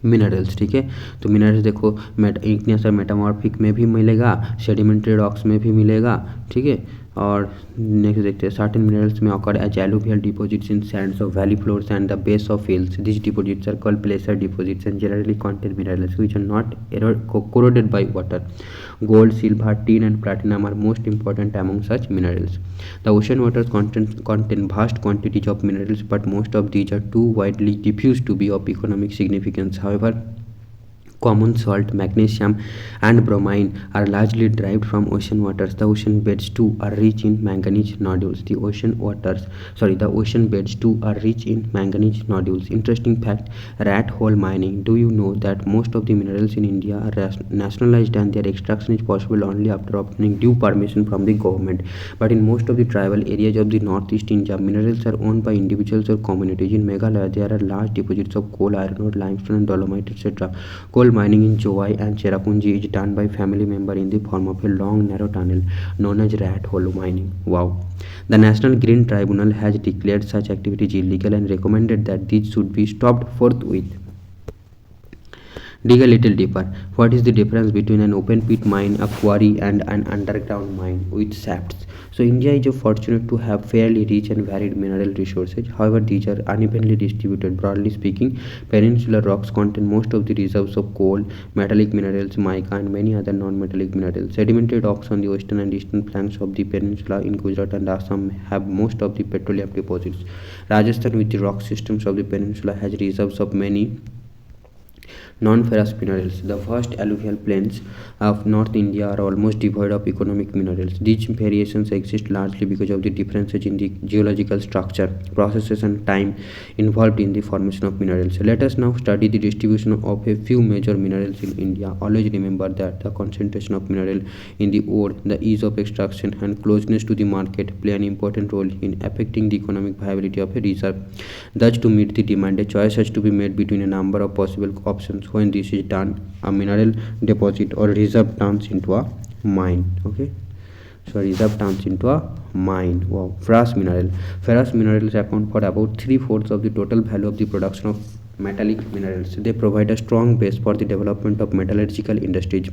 मिनरल्स। ठीक है, तो मिनरल्स देखो इग्नियस और मेटामॉर्फिक में भी मिलेगा, सेडिमेंट्री रॉक्स में भी मिलेगा। ठीक है, और नेक्स्ट देखते हैं, certain minerals may occur as alluvial deposits in sands of valley floors and the base of hills. This deposits are called placer deposits and generally contain minerals which are not corroded by water. Gold, silver, tin and platinum are most important among such minerals. The ocean waters contain vast quantities of minerals, but most of these are too widely diffused to be of economic significance. However, common salt, magnesium and bromine are largely derived from ocean waters. The ocean beds too are rich in manganese nodules. The ocean beds too are rich in manganese nodules. Interesting fact, rat hole mining. Do you know that most of the minerals in India are nationalized and their extraction is possible only after obtaining due permission from the government? But in most of the tribal areas of the northeast India, minerals are owned by individuals or communities. In Meghalaya, there are large deposits of coal, iron ore, limestone and dolomite, etc. Coal mining in Jowai and Cherrapunji is done by family member in the form of a long narrow tunnel known as rat hole mining. Wow. The National Green Tribunal has declared such activities illegal and recommended that these should be stopped forthwith. Dig a little deeper. What is the difference between an open pit mine, a quarry, and an underground mine with shafts? So India is fortunate to have fairly rich and varied mineral resources. However, these are unevenly distributed. Broadly speaking, peninsular rocks contain most of the reserves of coal, metallic minerals, mica, and many other non-metallic minerals. Sedimentary rocks on the western and eastern flanks of the peninsula in Gujarat and Assam have most of the petroleum deposits. Rajasthan, with the rock systems of the peninsula, has reserves of many non-ferrous minerals. The vast alluvial plains of North India are almost devoid of economic minerals. These variations exist largely because of the differences in the geological structure, processes, and time involved in the formation of minerals. Let us now study the distribution of a few major minerals in India. Always remember that the concentration of mineral in the ore, the ease of extraction, and closeness to the market play an important role in affecting the economic viability of a reserve. Thus, to meet the demand, a choice has to be made between a number of possible options. When this is done, a mineral deposit or reserve turns into a mine. Okay, so reserve turns into a mine. Wow. Ferrous minerals account for about 3/4 of the total value of the production of metallic minerals. They provide a strong base for the development of metallurgical industries.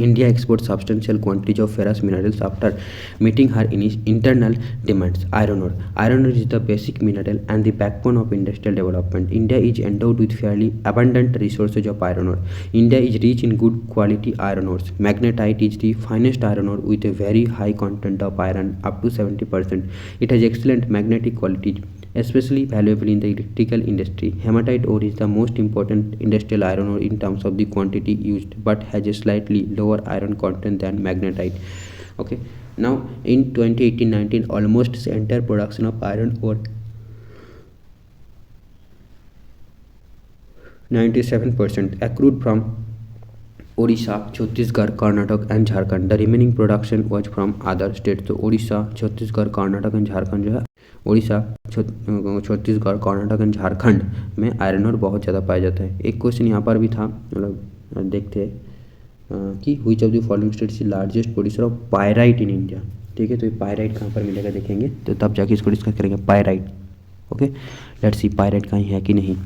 India exports substantial quantities of ferrous minerals after meeting her internal demands. Iron ore. Iron ore is the basic mineral and the backbone of industrial development. India is endowed with fairly abundant resources of iron ore. India is rich in good quality iron ores. Magnetite is the finest iron ore with a very high content of iron, up to 70%. It has excellent magnetic qualities, especially valuable in the electrical industry. Hematite ore is the most important industrial iron ore in terms of the quantity used, but has a slightly lower iron content than magnetite. Okay, now in 2018-19, almost the entire production of iron ore, 97%, accrued from Odisha, Chhattisgarh, Karnataka, and Jharkhand. The remaining production was from other states. तो Odisha, Chhattisgarh, Karnataka and Jharkhand जो है, Orissa, Chhattisgarh, Karnataka and Jharkhand में iron और बहुत ज़्यादा पाया जाता है। एक क्वेश्चन यहाँ पर भी था, मतलब देखते हैं कि which of the following states is largest producer of pyrite in India. ठीक है, तो ये पायराइट कहाँ पर मिलेगा देखेंगे, तो तब जाके इसको डिस्कस करेंगे। Pyrite, okay, let's see pyrite कहीं है कि नहीं।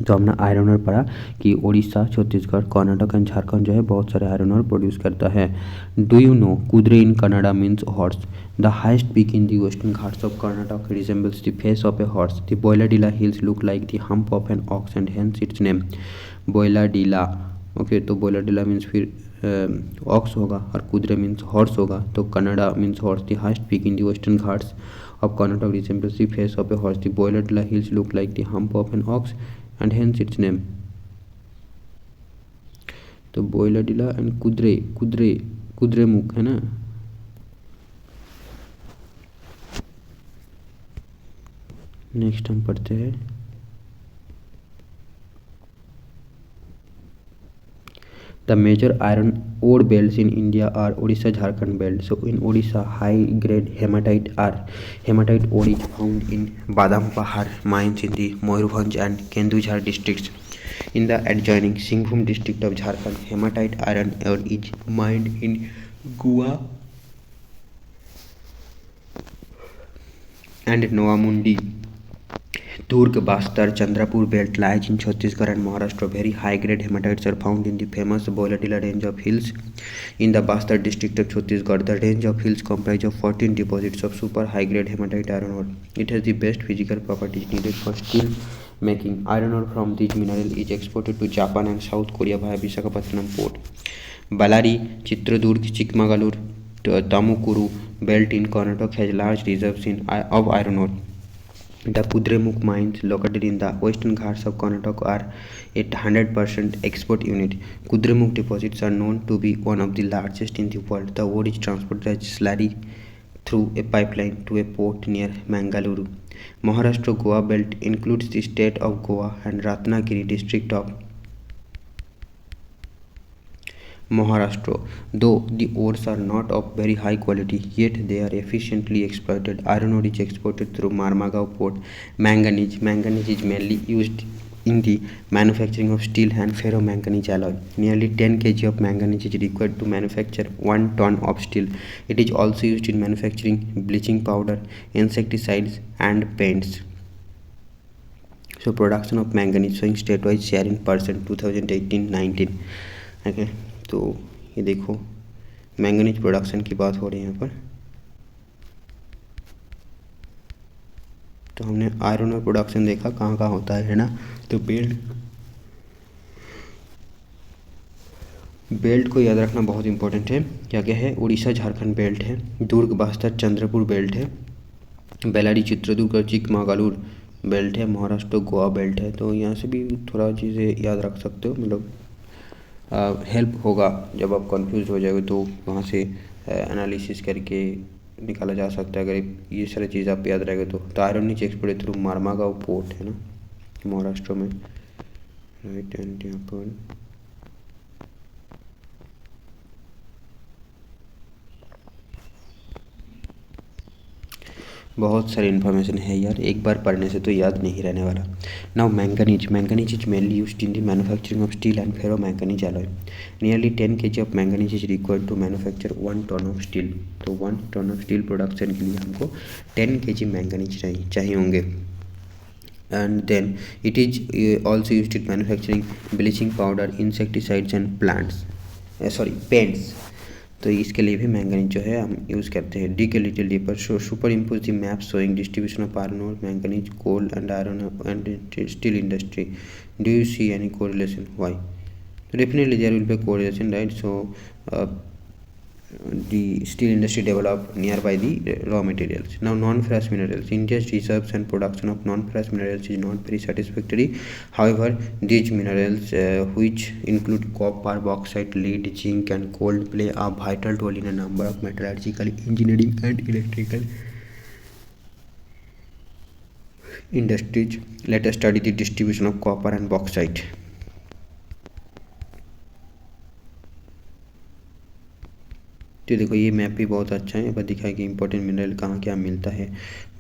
तो हमने आयरन ओर पढ़ा कि उड़ीसा, छत्तीसगढ़, कर्नाटक एंड झारखंड जो है बहुत सारे आयरन ओर प्रोड्यूस करता है। डू यू नो कुदरे in Kannada means horse? The highest peak in the Western Ghats of Karnataka resembles the face of a horse. The Bailadila hills look like the hump of an ox and hence its name Bailadila. Okay, तो Bailadila means फिर aux होगा और कुदरे means horse होगा, तो Kannada means horse. The highest peak in the Western Ghats of Karnataka resembles the face of a horse. The Boiladila hills look like the hump of an ox and hence its name. तो बोयलाडीला and कुदरे, Kudremukh है ना। Next हम पढ़ते हैं The major iron ore belts in India are Odisha Jharkhand belt. So in Odisha, high grade hematite ore is found in Badam Pahar mines in the Moyurbhanj and Kendujhar districts. In the adjoining Singhbhum district of Jharkhand, hematite iron ore is mined in Gua and Noamundi. Durg, Bastar, Chandrapur belt lies in Chhattisgarh and Maharashtra. Very high-grade hematites are found in the famous Boiladila range of hills in the Bastar district of Chhattisgarh. The range of hills comprises of 14 deposits of super high-grade hematite iron ore. It has the best physical properties needed for steel making. Iron ore from this mineral is exported to Japan and South Korea via Visakhapatnam port. Ballari, Chitradurg, Chikmagalur, Tamukuru belt in Karnataka has large reserves of iron ore. The Kudremukh mines located in the western Ghats of Karnataka are a 100% export unit. Kudremukh deposits are known to be one of the largest in the world. The ore is transported as slurry through a pipeline to a port near Mangaluru. Maharashtra Goa belt includes the state of Goa and Ratnagiri district of Maharashtra. Though the ores are not of very high quality, yet they are efficiently exploited. Iron ore is exported through Marmagao port. Manganese is mainly used in the manufacturing of steel and ferromanganese alloy. Nearly 10 kg of manganese is required to manufacture 1 ton of steel. It is also used in manufacturing bleaching powder, insecticides and paints. So production of manganese showing state wise share in percent 2018-19। Okay, तो ये देखो manganese production की बात हो रही है यहाँ पर। तो हमने आयरन और प्रोडक्शन देखा कहाँ कहाँ होता है ना। तो बेल्ट को याद रखना बहुत इंपॉर्टेंट है। क्या क्या है, उड़ीसा झारखंड बेल्ट है, दुर्ग बस्तर चंद्रपुर बेल्ट है, बेलारी चित्रदुर्ग और चिकमागालूर बेल्ट है, महाराष्ट्र गोवा बेल्ट है। तो यहाँ से भी थोड़ा चीज़ें याद रख सकते हो, मतलब हेल्प होगा जब आप कंफ्यूज हो जाओगे तो वहाँ से एनालिसिस करके निकाला जा सकता है अगर ये सारी चीज़ आप याद रहेगा तो। आयरन नीचे एक्सपोर्ट थ्रू मारमागांव पोर्ट है ना महाराष्ट्र में, राइट। एंड यहाँ पर बहुत सारी इन्फॉर्मेशन है यार, एक बार पढ़ने से तो याद नहीं रहने वाला। Now manganese is mainly used in the manufacturing of steel and ferro manganese alloy. Nearly 10 kg of manganese is required to manufacture 1 ton of steel. तो 1 ton ऑफ स्टील प्रोडक्शन के लिए हमको 10 kg मैंगनीज चाहिए होंगे। And then it is also used in manufacturing bleaching powder, insecticides and paints. तो इसके लिए भी मैंगनीज जो है हम यूज़ करते हैं। Dig a little deeper superimpose the map showing distribution of iron ore manganese coal and iron and steel industry. Do you see any correlation, why? Definitely there will be correlation, right. So the steel industry developed nearby the raw materials. Now non-ferrous minerals. India's reserves and production of non-ferrous minerals is not very satisfactory. However, these minerals which include copper, bauxite, lead, zinc and coal play a vital role in a number of metallurgical, engineering and electrical industries. Let us study the distribution of copper and bauxite. तो देखो ये map भी बहुत अच्छा है, बस दिखाया कि इंपॉर्टेंट मिनरल कहाँ क्या मिलता है।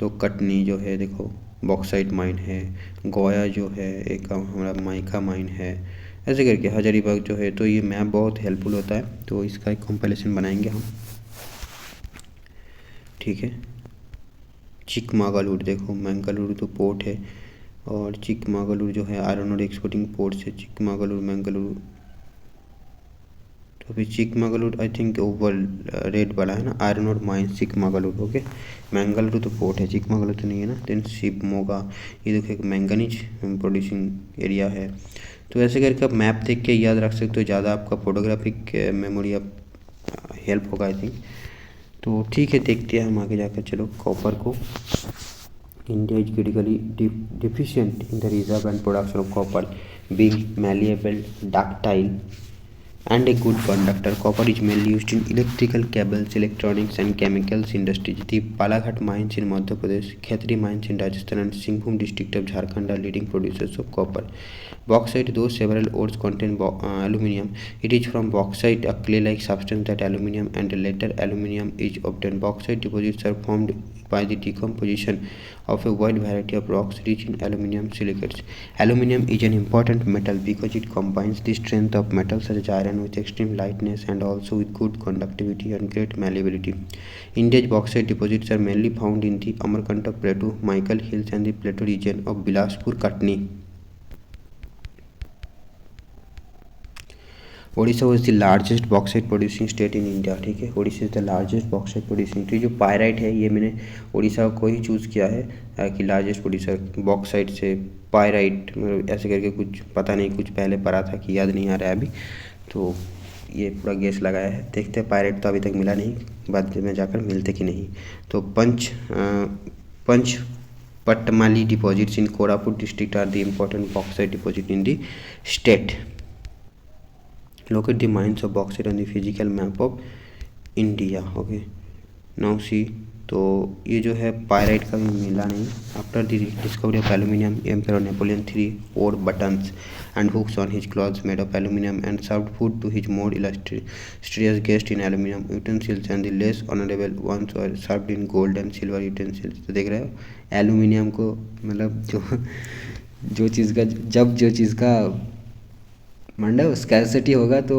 तो कटनी जो है देखो बॉक्साइट माइन है, गोया जो है एक हमारा माइका माइन है, ऐसे करके हजारीबाग जो है। तो ये मैप बहुत हेल्पफुल होता है, तो इसका एक कंपाइलेशन बनाएंगे हम, ठीक है। चिकमागालूर देखो, मैंगलोर तो पोर्ट है और चिकमागालूर जो है आयरन और एक्सपोर्टिंग पोर्ट से चिकमागालूर मैंगलोर। तो अभी चिकमागालूर आई थिंक ओवर रेड वाला है ना, आयरन और माइंस चिकमागालूर। ओके, मैंगलोर तो पोर्ट है, चिकमागालूर तो नहीं है ना। देन शिवमोगा, ये देखो एक मैंगनीज प्रोड्यूसिंग एरिया है। तो ऐसे करके आप मैप देख के याद रख सकते हो, ज़्यादा आपका फोटोग्राफिक मेमोरी अब हेल्प होगा आई थिंक। तो ठीक है, देखते हैं हम आगे जाकर। चलो कॉपर को, India is critically deficient in the reserve and production of copper being malleable, ductile and a good conductor. Copper is mainly used in electrical cables, electronics and chemicals industries. The Balaghat mines in Madhya Pradesh, Khetri mines in Rajasthan and Singhbhum district of Jharkhand are leading producers of copper. Bauxite, though several ores contain aluminium, it is from bauxite, a clay-like substance, that aluminium and later aluminium is obtained. Bauxite deposits are formed by the decomposition of a wide variety of rocks rich in aluminium silicates. Aluminium is an important metal because it combines the strength of metals such as iron with extreme lightness and also with good conductivity and great malleability. India's bauxite deposits are mainly found in the Amarkantak Plateau, Michael Hills and the Plateau region of Bilaspur, Katni. Odisha was the largest bauxite producing state in India, ठीक है। Odisha is the largest bauxite producing. तो जो pyrite है ये मैंने ओडिशा को ही choose किया है कि लार्जेस्ट प्रोड्यूसर बॉक्साइट से पायराइट, मतलब ऐसे करके कुछ पता नहीं, कुछ पहले पढ़ा था कि याद नहीं आ रहा है अभी, तो ये पूरा गेस लगाया है। देखते हैं, पायराइट तो अभी तक मिला नहीं, बाद में जाकर मिलते कि नहीं। तो Panchpatmali deposits in Koraput district are the important bauxite deposit in the state. Locate the mines of bauxite on the physical map of India. Okay, now see, तो ये जो है पायराइट का भी मिला नहीं। After the discovery of aluminium, emperor Napoleon III wore buttons and hooks on his clothes made of aluminum and served food to his more illustrious guests in aluminum utensils, and the less honorable ones were served in gold and silver utensils. तो देख रहे हो aluminium को, मतलब जो चीज़ का मंडा scarcity होगा तो,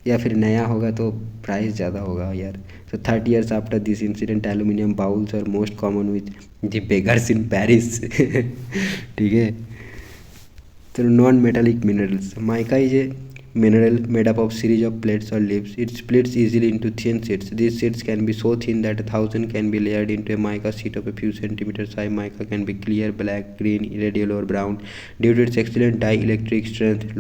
या फिर नया होगा तो प्राइस ज़्यादा होगा यार। तो 30 years after this incident aluminium bowls are most common with the beggars in Paris. ठीक है, So non-metallic minerals. Mica is a mineral made up of series of plates or leaves. It splits easily into thin sheets. These sheets can be so thin that 1,000 can be layered into a mica sheet of a few centimeters high. Mica can be clear, black, green, irradial, or brown due to its excellent dielectric strength,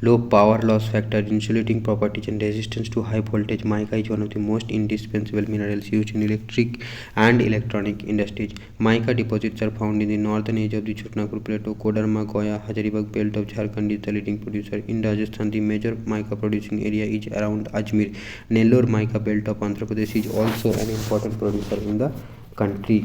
low power loss factor, insulating properties, and resistance to high voltage. Mica is one of the most indispensable minerals used in electric and electronic industries. Mica deposits are found in the northern edge of the Chotnagpur Plateau. Kodarma, Goya, Hazaribagh belt of Jharkhand is the leading producer. In Rajasthan, the major mica producing area is around Ajmer. Nellore mica belt of Andhra Pradesh is also an important producer in the country.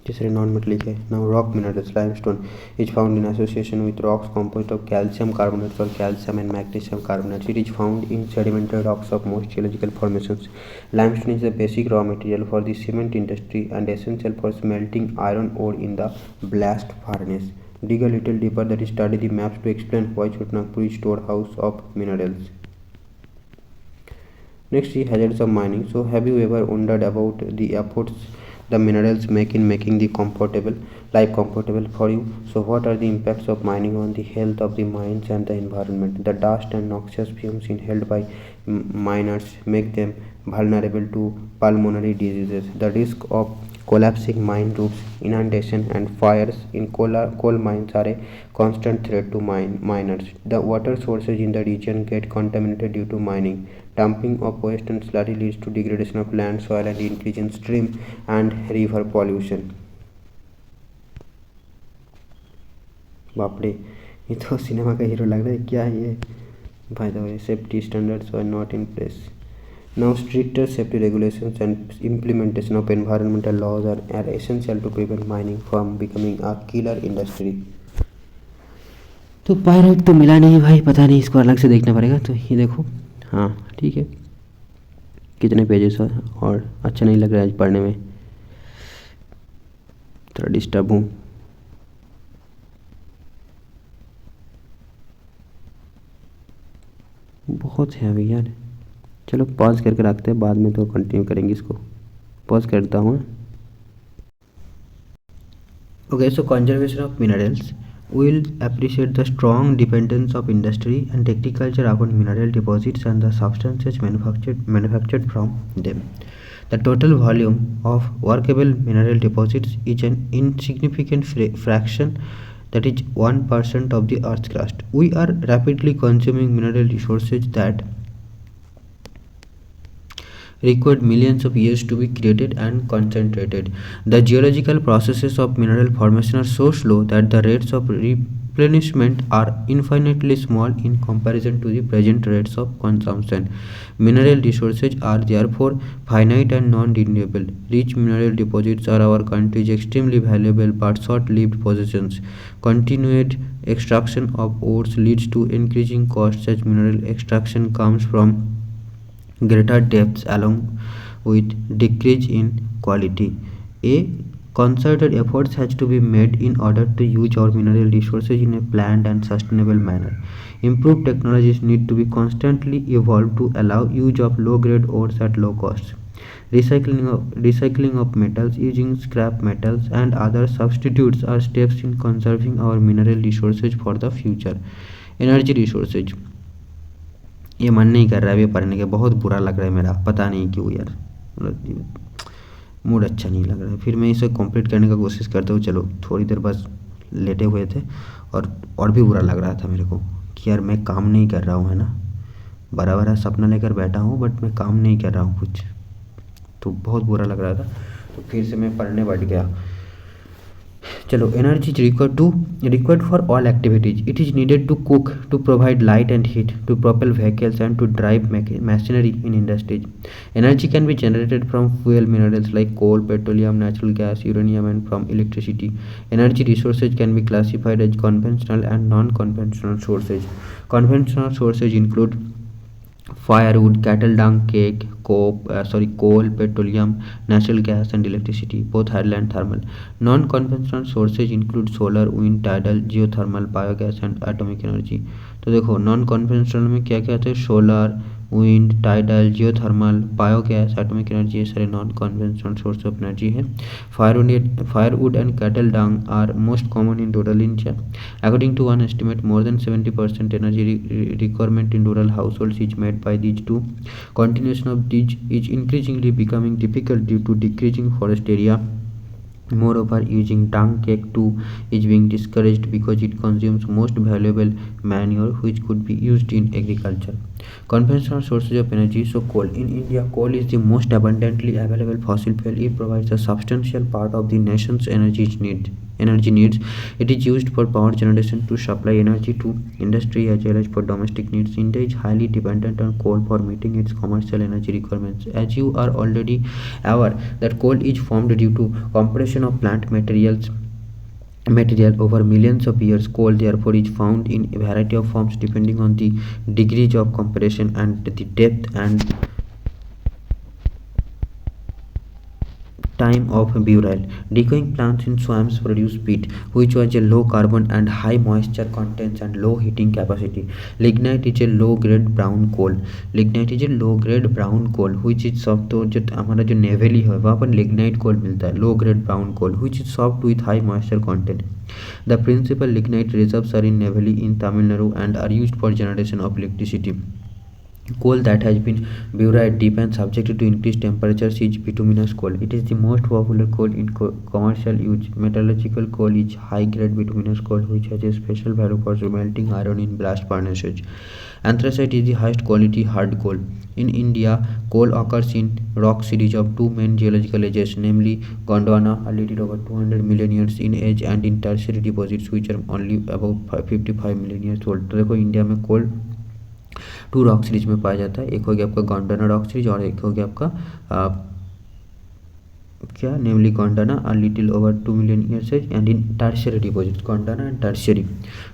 तीसरे non metallic है. Now rock minerals. Limestone is found in association with rocks composed of calcium carbonates or calcium and magnesium carbonates. It is found in sedimentary rocks of most geological formations. Limestone is the basic raw material for the cement industry and essential for smelting iron ore in the blast furnace. Dig a little deeper, that is study the maps to explain why Chotnagpur is storehouse of minerals. Next is hazards of mining. So have you ever wondered about the efforts the minerals make in making the life comfortable for you? So what are the impacts of mining on the health of the mines and the environment? The dust and noxious fumes inhaled by miners make them vulnerable to pulmonary diseases. The risk of collapsing mine roofs, inundation, and fires in coal mines are a constant threat to miners. The water sources in the region get contaminated due to mining. Dumping of waste and slurry leads to degradation of land, soil, and increase in stream and river pollution. बाप रे, ये तो cinema का hero लग रहा है. क्या है ये? By the way, safety standards were not in place. Now, stricter safety regulations and implementation of environmental laws are essential to prevent mining from becoming a killer industry. तो पायरेट तो मिला नहीं भाई, पता नहीं, इसको अलग से देखना पड़ेगा. तो ये देखो, हाँ ठीक है, कितने पेजेस है और अच्छा नहीं लग रहा है आज पढ़ने में, थोड़ा डिस्टर्ब हूँ. बहुत है अभी यार. चलो पॉज करके रखते हैं, बाद में तो कंटिन्यू करेंगे इसको. पॉज करता हूँ. Okay, so conservation of minerals will appreciate the strong dependence of industry and agriculture upon mineral deposits and the substances manufactured from them. The total volume of workable mineral deposits is an insignificant fraction, that is 1% of the earth's crust. We are rapidly consuming mineral resources that required millions of years to be created and concentrated. The geological processes of mineral formation are so slow that the rates of replenishment are infinitely small in comparison to the present rates of consumption. Mineral resources are therefore finite and non-renewable. Rich mineral deposits are our country's extremely valuable but short-lived possessions. Continued extraction of ores leads to increasing costs as mineral extraction comes from greater depths along with decrease in quality. A concerted effort has to be made in order to use our mineral resources in a planned and sustainable manner. Improved technologies need to be constantly evolved to allow use of low-grade ores at low cost. Recycling of metals, using scrap metals and other substitutes are steps in conserving our mineral resources for the future. Energy resources. ये मन नहीं कर रहा है ये पढ़ने के, बहुत बुरा लग रहा है मेरा, पता नहीं क्यों यार, मूड अच्छा नहीं लग रहा है. फिर मैं इसे कंप्लीट करने का कोशिश करता हूँ. चलो थोड़ी देर बस लेटे हुए थे और भी बुरा लग रहा था मेरे को कि यार मैं काम नहीं कर रहा हूँ, है ना. बड़ा सपना लेकर बैठा हूँ बट मैं काम नहीं कर रहा हूँ कुछ, तो बहुत बुरा लग रहा था. तो फिर से मैं पढ़ने बैठ गया. चलो, energy is required for all activities. It is needed to cook, to provide light and heat, to propel vehicles and to drive machinery in industries. Energy can be generated from fuel minerals like coal, petroleum, natural gas, uranium, and from electricity. Energy resources can be classified as conventional and non-conventional sources. Conventional sources include firewood, cattle dung, cake, coal, petroleum, natural gas, and electricity, both hydel and thermal. Non-conventional sources include solar, wind, tidal, geothermal, biogas, and atomic energy. तो देखो non conventional में क्या क्या थे, solar, wind, tidal, geothermal, biogas, atomic energy, ये सारे non conventional source of energy है। Firewood and cattle dung are most common in rural India. According to one estimate, more than 70% energy requirement in rural households is made by these two. Continuation of these is increasingly becoming difficult due to decreasing forest area. Moreover, using dung cake too is being discouraged because it consumes most valuable manure which could be used in agriculture. Conventional sources of energy. So coal. In India, coal is the most abundantly available fossil fuel. It provides a substantial part of the nation's energy needs. It is used for power generation to supply energy to industry as well as for domestic needs. India is highly dependent on coal for meeting its commercial energy requirements. As you are already aware that coal is formed due to compression of plant material over millions of years. Coal therefore is found in a variety of forms depending on the degrees of compression and the depth and time of burial. Decaying plants in swamps produce peat, which was a low carbon and high moisture contents and low heating capacity. Lignite is a low grade brown coal. Lignite is a low grade brown coal which is soft. तो जो हमारा जो नेवेली है वहाँ पर lignite coal मिलता है, low grade brown coal which is soft with high moisture content. The principal lignite reserves are in Neyveli in Tamil Nadu and are used for generation of electricity. Coal that has been buried deep and subjected to increased temperatures is bituminous coal. It is the most popular coal in commercial use. Metallurgical coal is high-grade bituminous coal which has a special value for melting iron in blast furnaces. Anthracite is the highest quality hard coal. In India, coal occurs in rock series of two main geological ages, namely Gondwana, a little over 200 million years in age, and in tertiary deposits which are only about 55 million years old. तो देखो India में कोल to rock series में पाया जाता है, एक हो गया आपका गोंडाना रॉक सीरीज और एक हो गया आपका क्या नेमली गोंडाना a little over 2 million years and in tertiary deposits Gondwana and tertiary.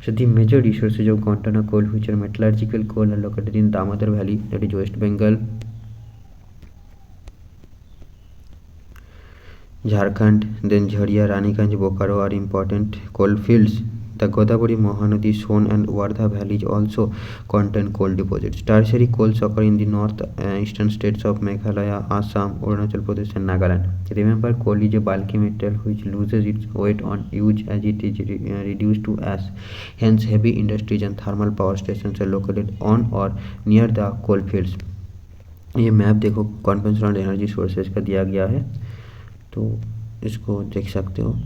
So the major resources of Gondwana coal which are metallurgical coal are located in Damodar Valley, that is West Bengal, Jharkhand, then Jharia, Raniganj, Bokaro are important coal fields. The Godavari, Mahanadi, Son and Wardha valleys also contain coal deposits. Tertiary coals occur in the north eastern states of Meghalaya, Assam, Arunachal Pradesh and Nagaland. Remember, coal is a bulky metal which loses its weight on use as it is reduced to ash. Hence, heavy industries and thermal power stations are located on or near the coal fields. ये map देखो conventional energy sources का दिया गया है, तो इसको देख सकते हो.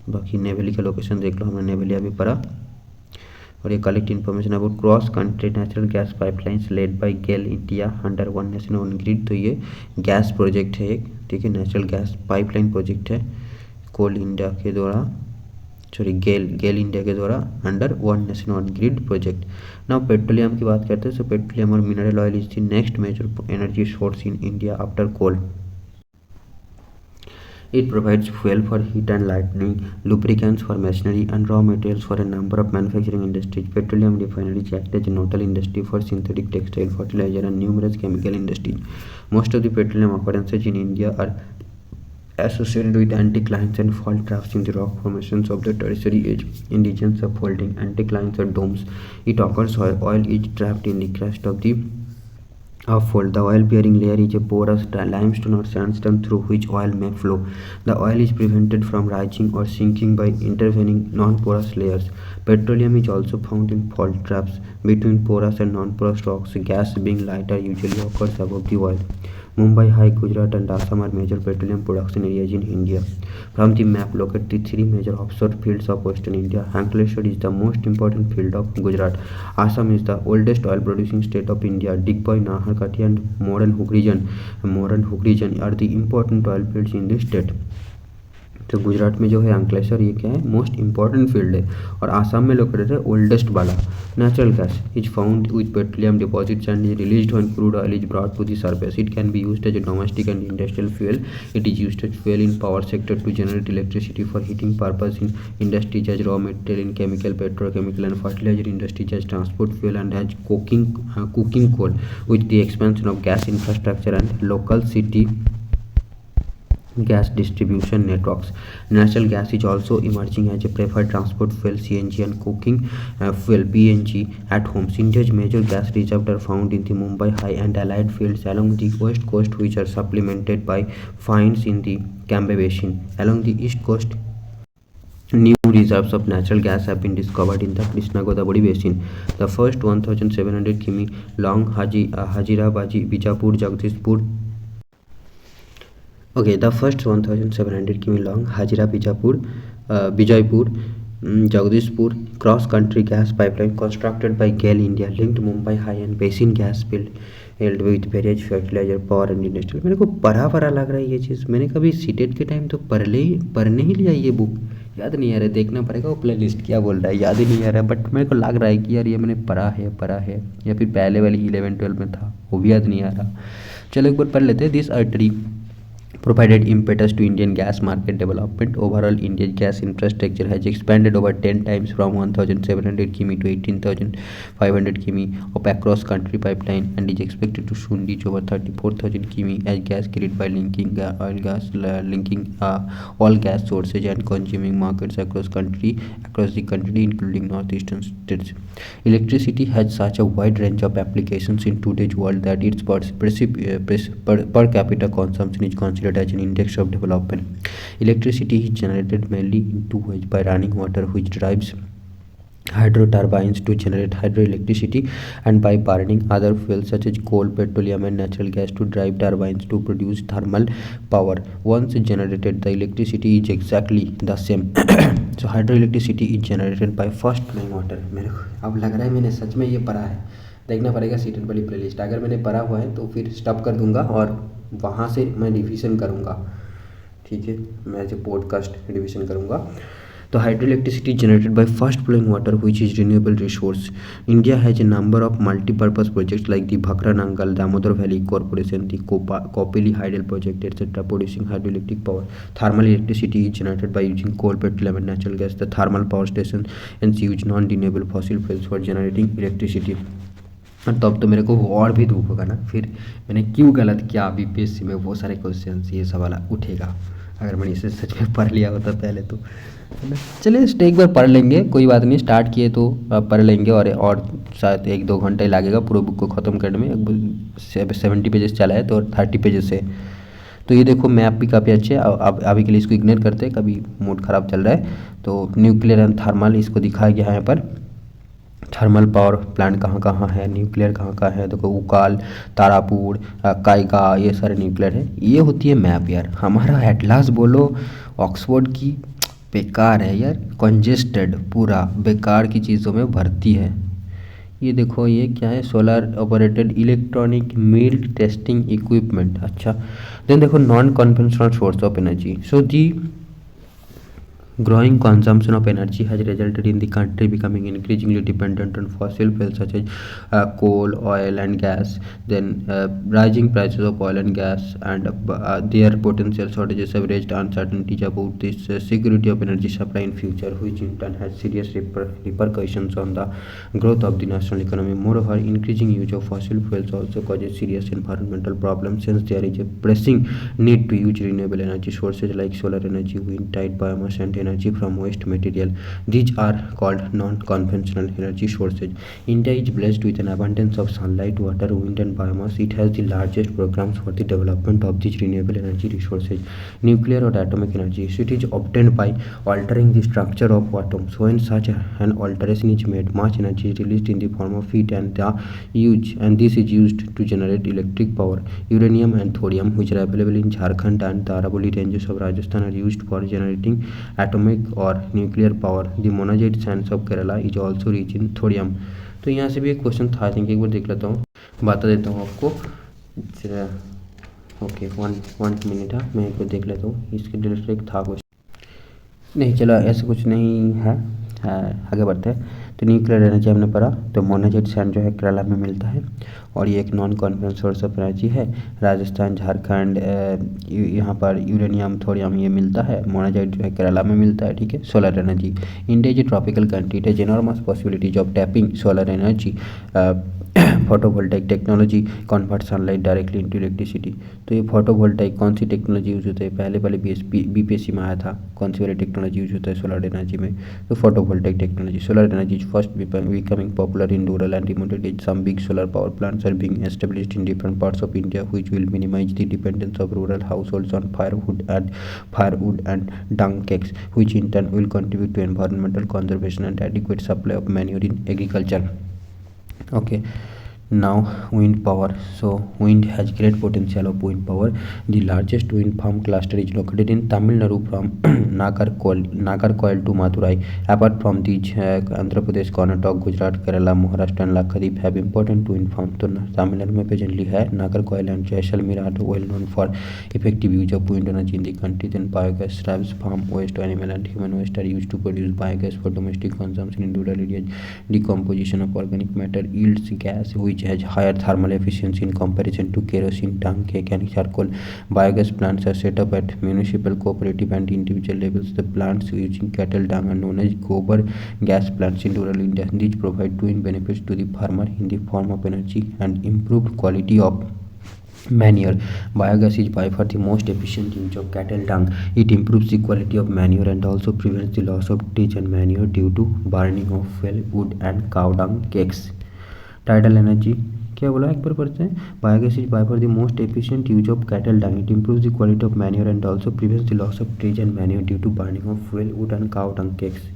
बाकी नेवेली का लोकेशन देख लो, हमने नेवेली अभी पढ़ा. और ये collect information about cross country natural gas pipelines laid by GAIL India under one nation one grid. तो ये गैस प्रोजेक्ट है एक, ठीक है, नेचुरल गैस पाइपलाइन प्रोजेक्ट है कोल इंडिया के द्वारा, सॉरी गेल इंडिया के द्वारा under one nation one grid project. Now petroleum की बात करते हैं. सो पेट्रोलियम और mineral oil is the next major energy source in India after coal. It provides fuel for heat and lighting, lubricants for machinery, and raw materials for a number of manufacturing industries. Petroleum refineries act as a nodal industry for synthetic textile, fertilizer, and numerous chemical industries. Most of the petroleum occurrences in India are associated with anticlines and fault troughs in the rock formations of the tertiary age. In regions of faulting, anticlines or domes, it occurs where oil is trapped in the crust of the fault. The oil bearing layer is a porous limestone or sandstone through which oil may flow. The oil is prevented from rising or sinking by intervening non-porous layers. Petroleum is also found in fault troughs between porous and non-porous rocks. Gas being lighter usually occurs above the oil. Mumbai, High, Gujarat and Assam are major petroleum production areas in India. From the map, locate the three major offshore fields of western India. Ankleshwar is the most important field of Gujarat. Assam is the oldest oil producing state of India. Digboi, Naharkati and Moran Hugri are the important oil fields in this state. तो गुजरात में जो है अंकलेश्वर, ये क्या है, most important field है. और आसाम में लोकेटेड है ओल्डेस्ट वाला. Natural gas is found with petroleum deposits and is released when crude oil is brought to the surface. It can be used as a domestic and industrial fuel. It is used as fuel in power sector to generate electricity for heating purpose in industries as raw material in chemical, petrochemical and fertiliser industries as transport fuel and as cooking coal. With the expansion of gas infrastructure and local city gas distribution networks. Natural gas is also emerging as a preferred transport fuel, CNG, and cooking fuel, PNG, at homes. India's major gas reserves are found in the Mumbai High and allied fields along the west coast, which are supplemented by finds in the Cambay Basin. Along the east coast, new reserves of natural gas have been discovered in the Krishna Godavari basin. The first 1,700 km long Hazira Bijapur Jagdishpur. Okay, the first 1,700 km long Hazira Bijapur Jagdishpur cross-country gas pipeline constructed by GAIL India linked Mumbai High and Basin gas field with various fertilizer, power and industrial. मेरे को पढ़ा लग रहा है ये चीज़, मैंने कभी CTET के टाइम तो पढ़ने ही लिया ये बुक, याद नहीं आ रहा है, देखना पड़ेगा वो प्ले लिस्ट क्या बोल रहा है, याद ही नहीं आ रहा है, बट मेरे को लग रहा है कि यार ये मैंने पढ़ा है या फिर पहले वाली 11-12 में था, वो भी याद नहीं आ रहा। चलो एक बार पढ़ लेते हैं। This artery provided impetus to Indian gas market development. Overall, India's gas infrastructure has expanded over 10 times from 1,700 km to 18,500 km of across-country pipeline and is expected to soon reach over 34,000 km as gas grid by linking all gas sources and consuming markets across the country, including northeastern states. Electricity has such a wide range of applications in today's world that its per capita consumption is considered as an index of development. Electricity is generated mainly in two ways: by running water, which drives hydro turbines to generate hydroelectricity, and by burning other fuels such as coal, petroleum and natural gas to drive turbines to produce thermal power. Once generated, the electricity is exactly the same. So hydroelectricity is generated by first flowing water. मेरे को अब लग रहा है मैंने सच में ये पढ़ा है, देखना पड़ेगा सीटेट वाली प्लेलिस्ट। अगर मैंने पढ़ा हुआ है तो फिर स्टॉप कर दूंगा और वहाँ से मैं रिवीजन करूँगा, ठीक है, मैं ऐसे पॉडकास्ट रिवीजन करूँगा। तो hydroelectricity generated by fast flowing water, which is renewable resource. India has a number of multi-purpose projects like the Bhakra Nangal Damodar Valley Corporation, the Kopeli Hydel project, etc., producing hydroelectric power. Thermal electricity is generated by using coal, petroleum and natural gas. The thermal power station and use non-renewable fossil fuels for generating electricity. तब तो मेरे को और भी दुख होगा ना, फिर मैंने क्यों गलत किया, अभी बीपीएससी में वो सारे क्वेश्चन ये सवाल उठेगा अगर मैंने इसे सच में पढ़ लिया होता पहले तो, है ना। चलिए एक बार पढ़ लेंगे, कोई बात नहीं, स्टार्ट किए तो पढ़ लेंगे और शायद 1-2 घंटे लगेगा पूरे बुक को ख़त्म करने में। 70 पेजेस चला है तो 30 पेजेस है। तो ये देखो मैप भी काफ़ी अच्छे है। अब अभी के लिए इसको इग्नोर करते हैं, कभी मूड ख़राब चल रहा है। तो न्यूक्लियर एंड थर्मल इसको दिखाया गया है यहाँ पर। थर्मल पावर प्लांट कहाँ है, न्यूक्लियर कहाँ है, देखो उकाल, तारापुर, कायगा, ये सारे न्यूक्लियर है। ये होती है मैप यार। हमारा एटलास बोलो ऑक्सफोर्ड की बेकार है यार, कंजेस्टेड, पूरा बेकार की चीज़ों में भर्ती है। ये देखो ये क्या है, सोलर ऑपरेटेड इलेक्ट्रॉनिक मील टेस्टिंग इक्विपमेंट। अच्छा देन देखो non conventional source of energy. So the growing consumption of energy has resulted in the country becoming increasingly dependent on fossil fuels such as coal, oil and gas. Then rising prices of oil and gas and their potential shortages have raised uncertainties about this security of energy supply in future, which in turn has serious repercussions on the growth of the national economy. Moreover, increasing use of fossil fuels also causes serious environmental problems, since there is a pressing need to use renewable energy sources like solar energy, wind, tide, biomass and energy from waste material. These are called non-conventional energy sources. India is blessed with an abundance of sunlight, water, wind and biomass. It has the largest programs for the development of these renewable energy resources. Nuclear or atomic energy. So it is obtained by altering the structure of atoms. When such an alteration is made, much energy is released in the form of heat and this is used to generate electric power. Uranium and thorium, which are available in Jharkhand and the Aravalli ranges of Rajasthan, are used for generating atomic और nuclear power. The monazite Sands of Kerala is also rich in thorium. तो यहाँ से भी एक question था, think एक बार देख लेता हूँ, बता देता हूँ आपको। ओके 1 मिनट है, मैं एक बार देख लेता हूँ, इसके रिलेटेड एक था क्वेश्चन। नहीं चलो ऐसा कुछ नहीं है, आगे बढ़ते हैं। तो न्यूक्लियर एनर्जी हमने पढ़ा, तो मोनाजाइट सैंड जो है केरला में मिलता है और ये एक non conventional source of energy है। राजस्थान, झारखंड, यहाँ पर यूरेनियम, थोरियम ये मिलता है। मोनाजाइट जो है केरला में मिलता है, ठीक है। Solar energy. India is a tropical country, it has enormous possibilities of tapping solar energy photovoltaic technology convert sunlight directly into electricity. तो ये फोटोवोल्टाइक कौन सी टेक्नोलॉजी यूज होता है, पहले पहले बीपीएससी में आया था, कौन सी वाली टेक्नोलॉजी यूज होता है सोलर एनर्जी में, तो photovoltaic technology. Solar energy is first becoming popular in rural and remote areas. Some big solar power plants are being established in different parts of India, which will minimize the dependence of rural households on firewood and dung cakes, which in turn will contribute to environmental conservation and adequate supply of manure in agriculture. Okay, now wind power. So wind has great potential of wind power. The largest wind farm cluster is located in Tamil Nadu from Nagarcoil to Madurai. Apart from these, Andhra Pradesh, Karnataka, Gujarat, Kerala, Maharashtra and Lakshadweep have important wind farms. तो Tamil Nadu में presently है Nagarcoil and Jaisalmer are well known for effective use of wind energy in the country. Then biogas slabs, farm waste, animal and human waste are used to produce biogas for domestic consumption in rural areas. Decomposition of organic matter yields gas which has higher thermal efficiency in comparison to kerosene, dung cake and charcoal. Biogas plants are set up at municipal, cooperative and individual levels. The plants using cattle dung are known as gobar gas plants in rural India. These provide twin benefits to the farmer in the form of energy and improved quality of manure. Biogas is by far the most efficient use of cattle dung. It improves the quality of manure and also prevents the loss of ditch and manure due to burning of fuel wood and cow dung cakes. Tidal energy, क्या बोला एक बार पढ़ते हैं, biogas is by far the most efficient use of cattle dung. It improves the quality of manure and also prevents the loss of trees and manure due to burning of fuel wood and cow dung cakes.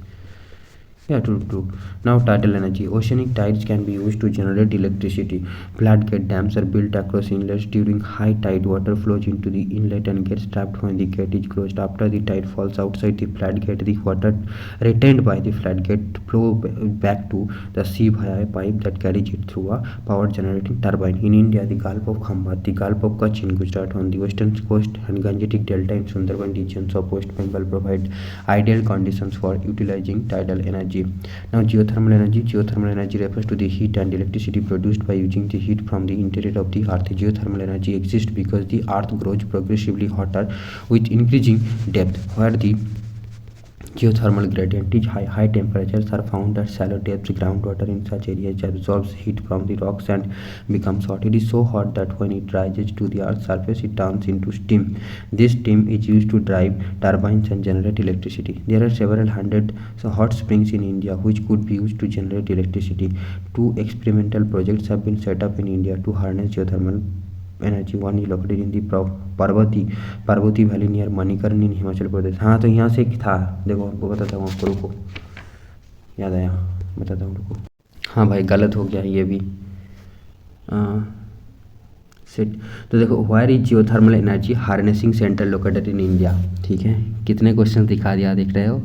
Yeah, true. Now tidal energy. Oceanic tides can be used to generate electricity. Floodgate dams are built across inlets. During high tide, water flows into the inlet and gets trapped when the gate is closed. After the tide falls outside the floodgate, the water retained by the floodgate flow back to the sea via a pipe that carries it through a power generating turbine. In India, the Gulf of Khambat, the Gulf of Kutch in Gujarat on the western coast and Gangetic Delta in Sundarban regions of West Bengal provide ideal conditions for utilizing tidal energy. Now geothermal energy. Geothermal energy refers to the heat and electricity produced by using the heat from the interior of the earth. Geothermal energy exists because the earth grows progressively hotter with increasing depth. Where the geothermal gradient is high, high temperatures are found at shallow depths. Groundwater in such areas absorbs heat from the rocks and becomes hot. It is so hot that when it rises to the earth's surface, it turns into steam. This steam is used to drive turbines and generate electricity. There are several hundred hot springs in India which could be used to generate electricity. 2 experimental projects have been set up in India to harness geothermal energy. One is located in the Parvati valley near Manikaran in Himachal Pradesh. हाँ, तो यहाँ से था, देखो आपको बताता हूँ, आपको रुको, याद आया, बताता हूँ, रुको. हाँ भाई, गलत हो गया ये भी. सेट. तो देखो, wire is geothermal energy harnessing centre located in India. ठीक है, कितने क्वेश्चन दिखा दिया, देख रहे हो.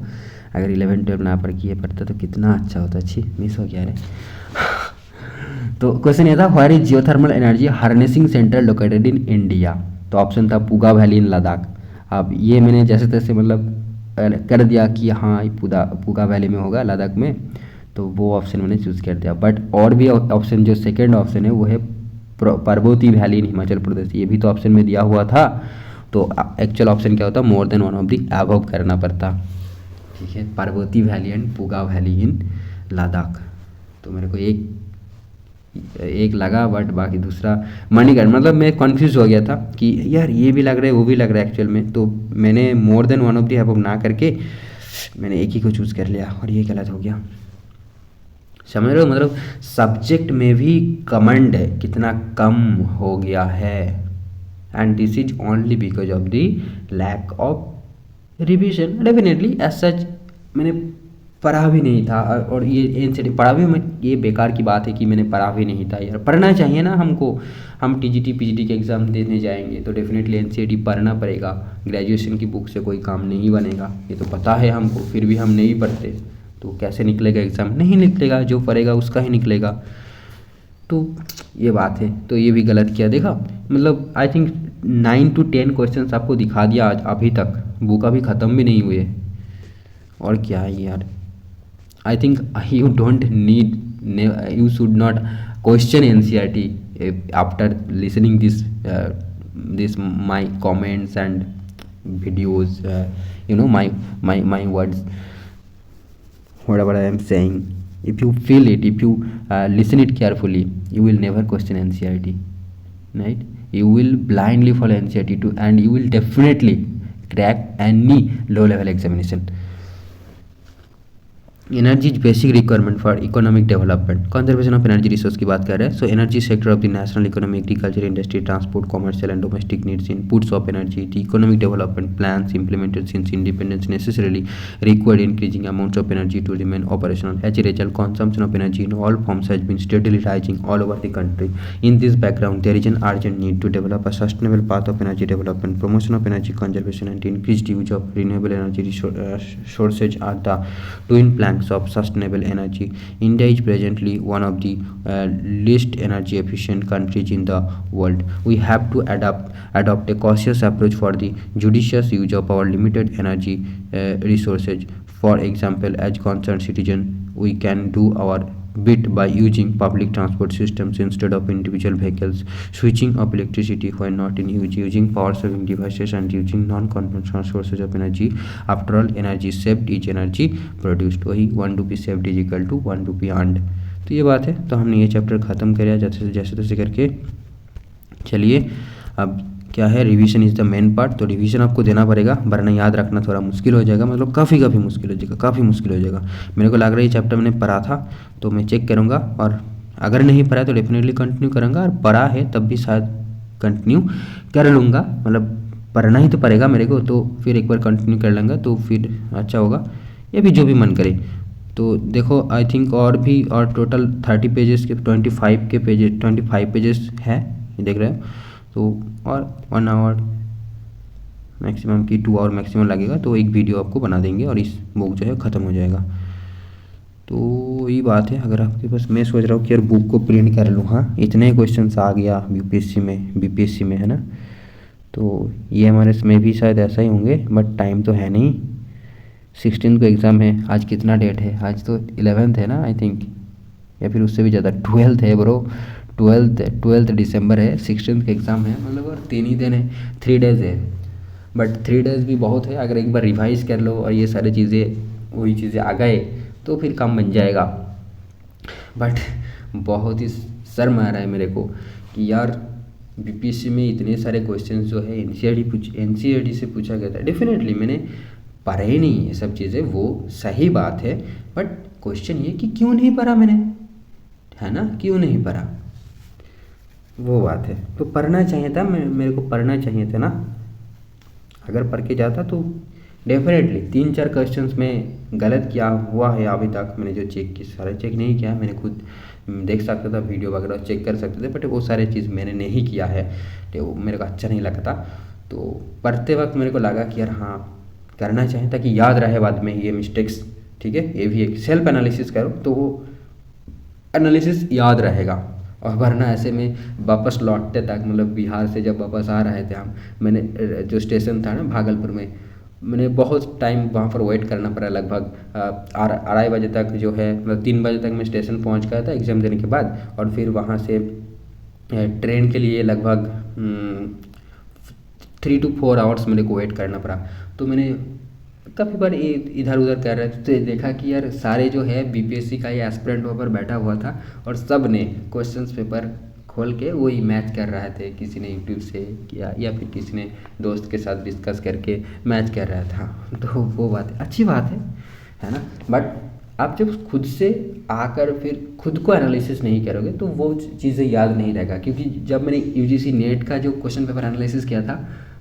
अगर 11-12 ना पढ़ के ये पढ़ता तो कितना अच्छा होता. अच्छी मिस हो गया रे. तो क्वेश्चन ये था, where is geothermal energy harnessing centre located in India. तो ऑप्शन था पुगा वैली इन लद्दाख. अब ये मैंने जैसे तैसे मतलब कर दिया कि हाँ पुगा वैली में होगा, लद्दाख में, तो वो ऑप्शन मैंने चूज़ कर दिया. बट और भी ऑप्शन, जो सेकेंड ऑप्शन है वो है पार्वती वैली इन हिमाचल प्रदेश. ये भी तो ऑप्शन में दिया हुआ था. तो एक्चुअल ऑप्शन क्या होता, more than one of the above करना पड़ता. ठीक है, Parvati valley and Puga valley in Ladakh. तो मेरे को एक लगा, बट बाकी दूसरा मणिकर्ण, मतलब मैं कंफ्यूज हो गया था कि यार ये भी लग रहा है वो भी लग रहा है एक्चुअल में. तो मैंने more than one of the above ना करके मैंने एक ही को चूज़ कर लिया और ये गलत हो गया. समझ रहे हो, मतलब सब्जेक्ट में भी कमांड कितना कम हो गया है. And this is only because of the lack of revision. Definitely as such मैंने पढ़ा भी नहीं था, और ये एनसीईआरटी पढ़ा भी, मैं ये बेकार की बात है कि मैंने पढ़ा भी नहीं था. यार पढ़ना चाहिए ना हमको. हम टीजीटी पीजीटी के एग्ज़ाम देने जाएंगे तो डेफिनेटली एनसीईआरटी पढ़ना पड़ेगा. ग्रेजुएशन की बुक से कोई काम नहीं बनेगा, ये तो पता है हमको, फिर भी हम नहीं पढ़ते तो कैसे निकलेगा एग्ज़ाम. नहीं निकलेगा, जो पढ़ेगा उसका ही निकलेगा. तो ये बात है. तो ये भी गलत किया. देखा, मतलब आई थिंक 9 to 10 क्वेश्चन आपको दिखा दिया आज अभी तक. बुक अभी ख़त्म भी नहीं हुए. और क्या है यार, I think you don't need, you should not question NCERT after listening this my comments and videos, my words, whatever I am saying. If you feel it, if you listen it carefully, you will never question NCERT, right? You will blindly follow NCERT too, and you will definitely crack any low level examination. Energy is basic requirement for economic development, conservation of energy resource की बात कर रहे हैं. So energy sector of the national economy, agriculture, industry, transport, commercial and domestic needs, inputs of energy, the economic development plans implemented since independence necessarily required increasing amounts of energy to remain operational. As a result, consumption of energy in all forms has been steadily rising all over the country. In this background, there is an urgent need to develop a sustainable path of energy development. Promotion of energy conservation and increased use of renewable energy sources are the twin planks of sustainable energy. India is presently one of the least energy efficient countries in the world. We have to adopt a cautious approach for the judicious use of our limited energy resources. For example, as concerned citizen, we can do our bit by using public transport systems instead of individual vehicles, switching of electricity when not in use, using power saving devices, and using non-conventional sources of energy. After all, energy saved is energy produced. वही 1 rupee saved is equal to 1 rupee earned. तो ये बात है. तो हमने ये chapter ख़त्म किया जैसे तैसे करके. चलिए अब क्या है, revision is the main part. तो रिवीजन आपको देना पड़ेगा, वरना याद रखना थोड़ा मुश्किल हो जाएगा, मतलब काफ़ी मुश्किल हो जाएगा, काफ़ी मुश्किल हो जाएगा. मेरे को लग रहा है ये चैप्टर मैंने पढ़ा था, तो मैं चेक करूँगा, और अगर नहीं पढ़ा है तो डेफिनेटली कंटिन्यू करूँगा, और पढ़ा है तब भी शायद कंटिन्यू कर लूँगा. मतलब पढ़ना ही तो पड़ेगा मेरे को, तो फिर एक बार कंटिन्यू कर लूँगा तो फिर अच्छा होगा, या फिर जो भी मन करे. तो देखो आई थिंक और टोटल 30 पेजेस के 25 पेजेस है, ये देख रहे हो. तो और 1 आवर मैक्सिमम की 2 आवर मैक्सिमम लगेगा, तो एक वीडियो आपको बना देंगे और इस बुक जो है ख़त्म हो जाएगा. तो ये बात है. अगर आपके पास, मैं सोच रहा हूँ कि यार बुक को प्रिंट कर लूँ. हाँ, इतने क्वेश्चंस आ गया बीपीएससी में है ना. तो ये हमारे इसमें भी शायद ऐसा ही होंगे, बट टाइम तो है नहीं. 16 को एग्ज़ाम है. आज कितना डेट है? आज तो 11th है ना आई थिंक, या फिर उससे भी ज़्यादा 12th है ब्रो. 12th दिसंबर है, 16th का एग्ज़ाम है. मतलब और 3 ही दिन है, 3 डेज़ है. बट 3 डेज़ भी बहुत है. अगर एक बार रिवाइज कर लो और ये सारी चीज़ें वही चीज़ें आ गए तो फिर काम बन जाएगा. बट बहुत ही शर्म आ रहा है मेरे को कि यार बीपीएससी में इतने सारे क्वेश्चन जो है एनसीईआरटी से पूछा गया था. डेफिनेटली मैंने पढ़ा ही नहीं ये सब चीज़ें, वो सही बात है. बट क्वेश्चन ये कि क्यों नहीं पढ़ा मैंने, है ना, क्यों नहीं पढ़ा, वो बात है. तो पढ़ना चाहिए था, मेरे को पढ़ना चाहिए था ना. अगर पढ़ के जाता तो डेफिनेटली 3-4 क्वेश्चंस में गलत किया हुआ है अभी तक. मैंने जो चेक की, सारे चेक नहीं किया, मैंने खुद देख सकता था, वीडियो वगैरह चेक कर सकते थे, बट वो सारे चीज़ मैंने नहीं किया है, तो मेरे को अच्छा नहीं लगता. तो पढ़ते वक्त मेरे को लगा कि यार हाँ करना चाहिए ताकि याद रहे बाद में ये मिस्टेक्स. ठीक है, ये भी एक सेल्फ एनालिसिस करो तो वो एनालिसिस याद रहेगा. और वरना ऐसे में वापस लौटते तक, मतलब बिहार से जब वापस आ रहे थे हम, मैंने जो स्टेशन था ना भागलपुर में, मैंने बहुत टाइम वहाँ पर वेट करना पड़ा. लगभग 2:30 बजे तक जो है, मतलब 3 बजे तक मैं स्टेशन पहुँच गया था एग्ज़ाम देने के बाद. और फिर वहाँ से ट्रेन के लिए लगभग 3 to 4 आवर्स मेरे को वेट करना पड़ा. तो मैंने काफ़ी बार इधर उधर कर रहे थे, तो देखा कि यार सारे जो है बीपीएससी का ये एस्पिरेंट वहाँ पर बैठा हुआ था, और सब ने क्वेश्चंस पेपर खोल के वही मैच कर रहे थे. किसी ने यूट्यूब से किया या फिर किसी ने दोस्त के साथ डिस्कस करके मैच कर रहा था. तो वो बात है, अच्छी बात है ना. बट आप जब खुद से आकर फिर खुद को एनालिसिस नहीं करोगे तो वो चीज़ें याद नहीं रहेगा. क्योंकि जब मैंने यूजीसी नेट का जो क्वेश्चन पेपर एनालिसिस किया था,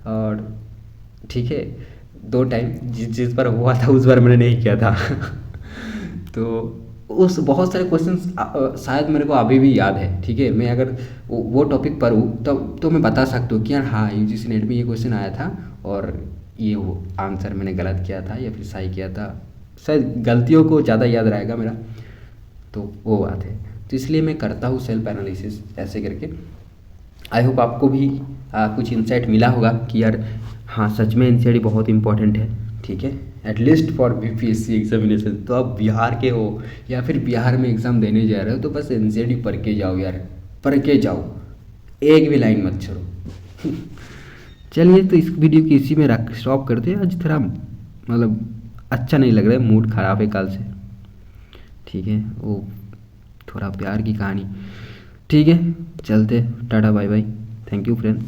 और ठीक है 2 टाइम जिस चीज़ पर हुआ था उस बार मैंने नहीं किया था. तो उस बहुत सारे क्वेश्चंस शायद मेरे को अभी भी याद है. ठीक है, मैं अगर वो टॉपिक पर हूँ तब तो मैं बता सकता हूँ कि यार हाँ यूजीसी नेट में ये क्वेश्चन आया था और ये वो आंसर मैंने गलत किया था या फिर सही किया था. शायद गलतियों को ज़्यादा याद रहेगा मेरा, तो वो बात है. तो इसलिए मैं करता हूँ सेल्फ एनालिसिस ऐसे करके. आई होप आपको भी कुछ इंसाइट मिला होगा कि यार हाँ सच में एनसीईआरटी बहुत इंपॉर्टेंट है. ठीक है, एटलीस्ट फॉर बीपीएससी एग्जामिनेशन. तो आप बिहार के हो या फिर बिहार में एग्ज़ाम देने जा रहे हो तो बस एनसीईआरटी पढ़ के जाओ यार, पढ़ के जाओ, एक भी लाइन मत छोड़ो. चलिए, तो इस वीडियो की इसी में स्टॉप करते हैं. आज थोड़ा मतलब अच्छा नहीं लग रहा है, मूड ख़राब है कल से. ठीक है, वो थोड़ा प्यार की कहानी। ठीक है, चलते, ta ta bye bye, thank you friend.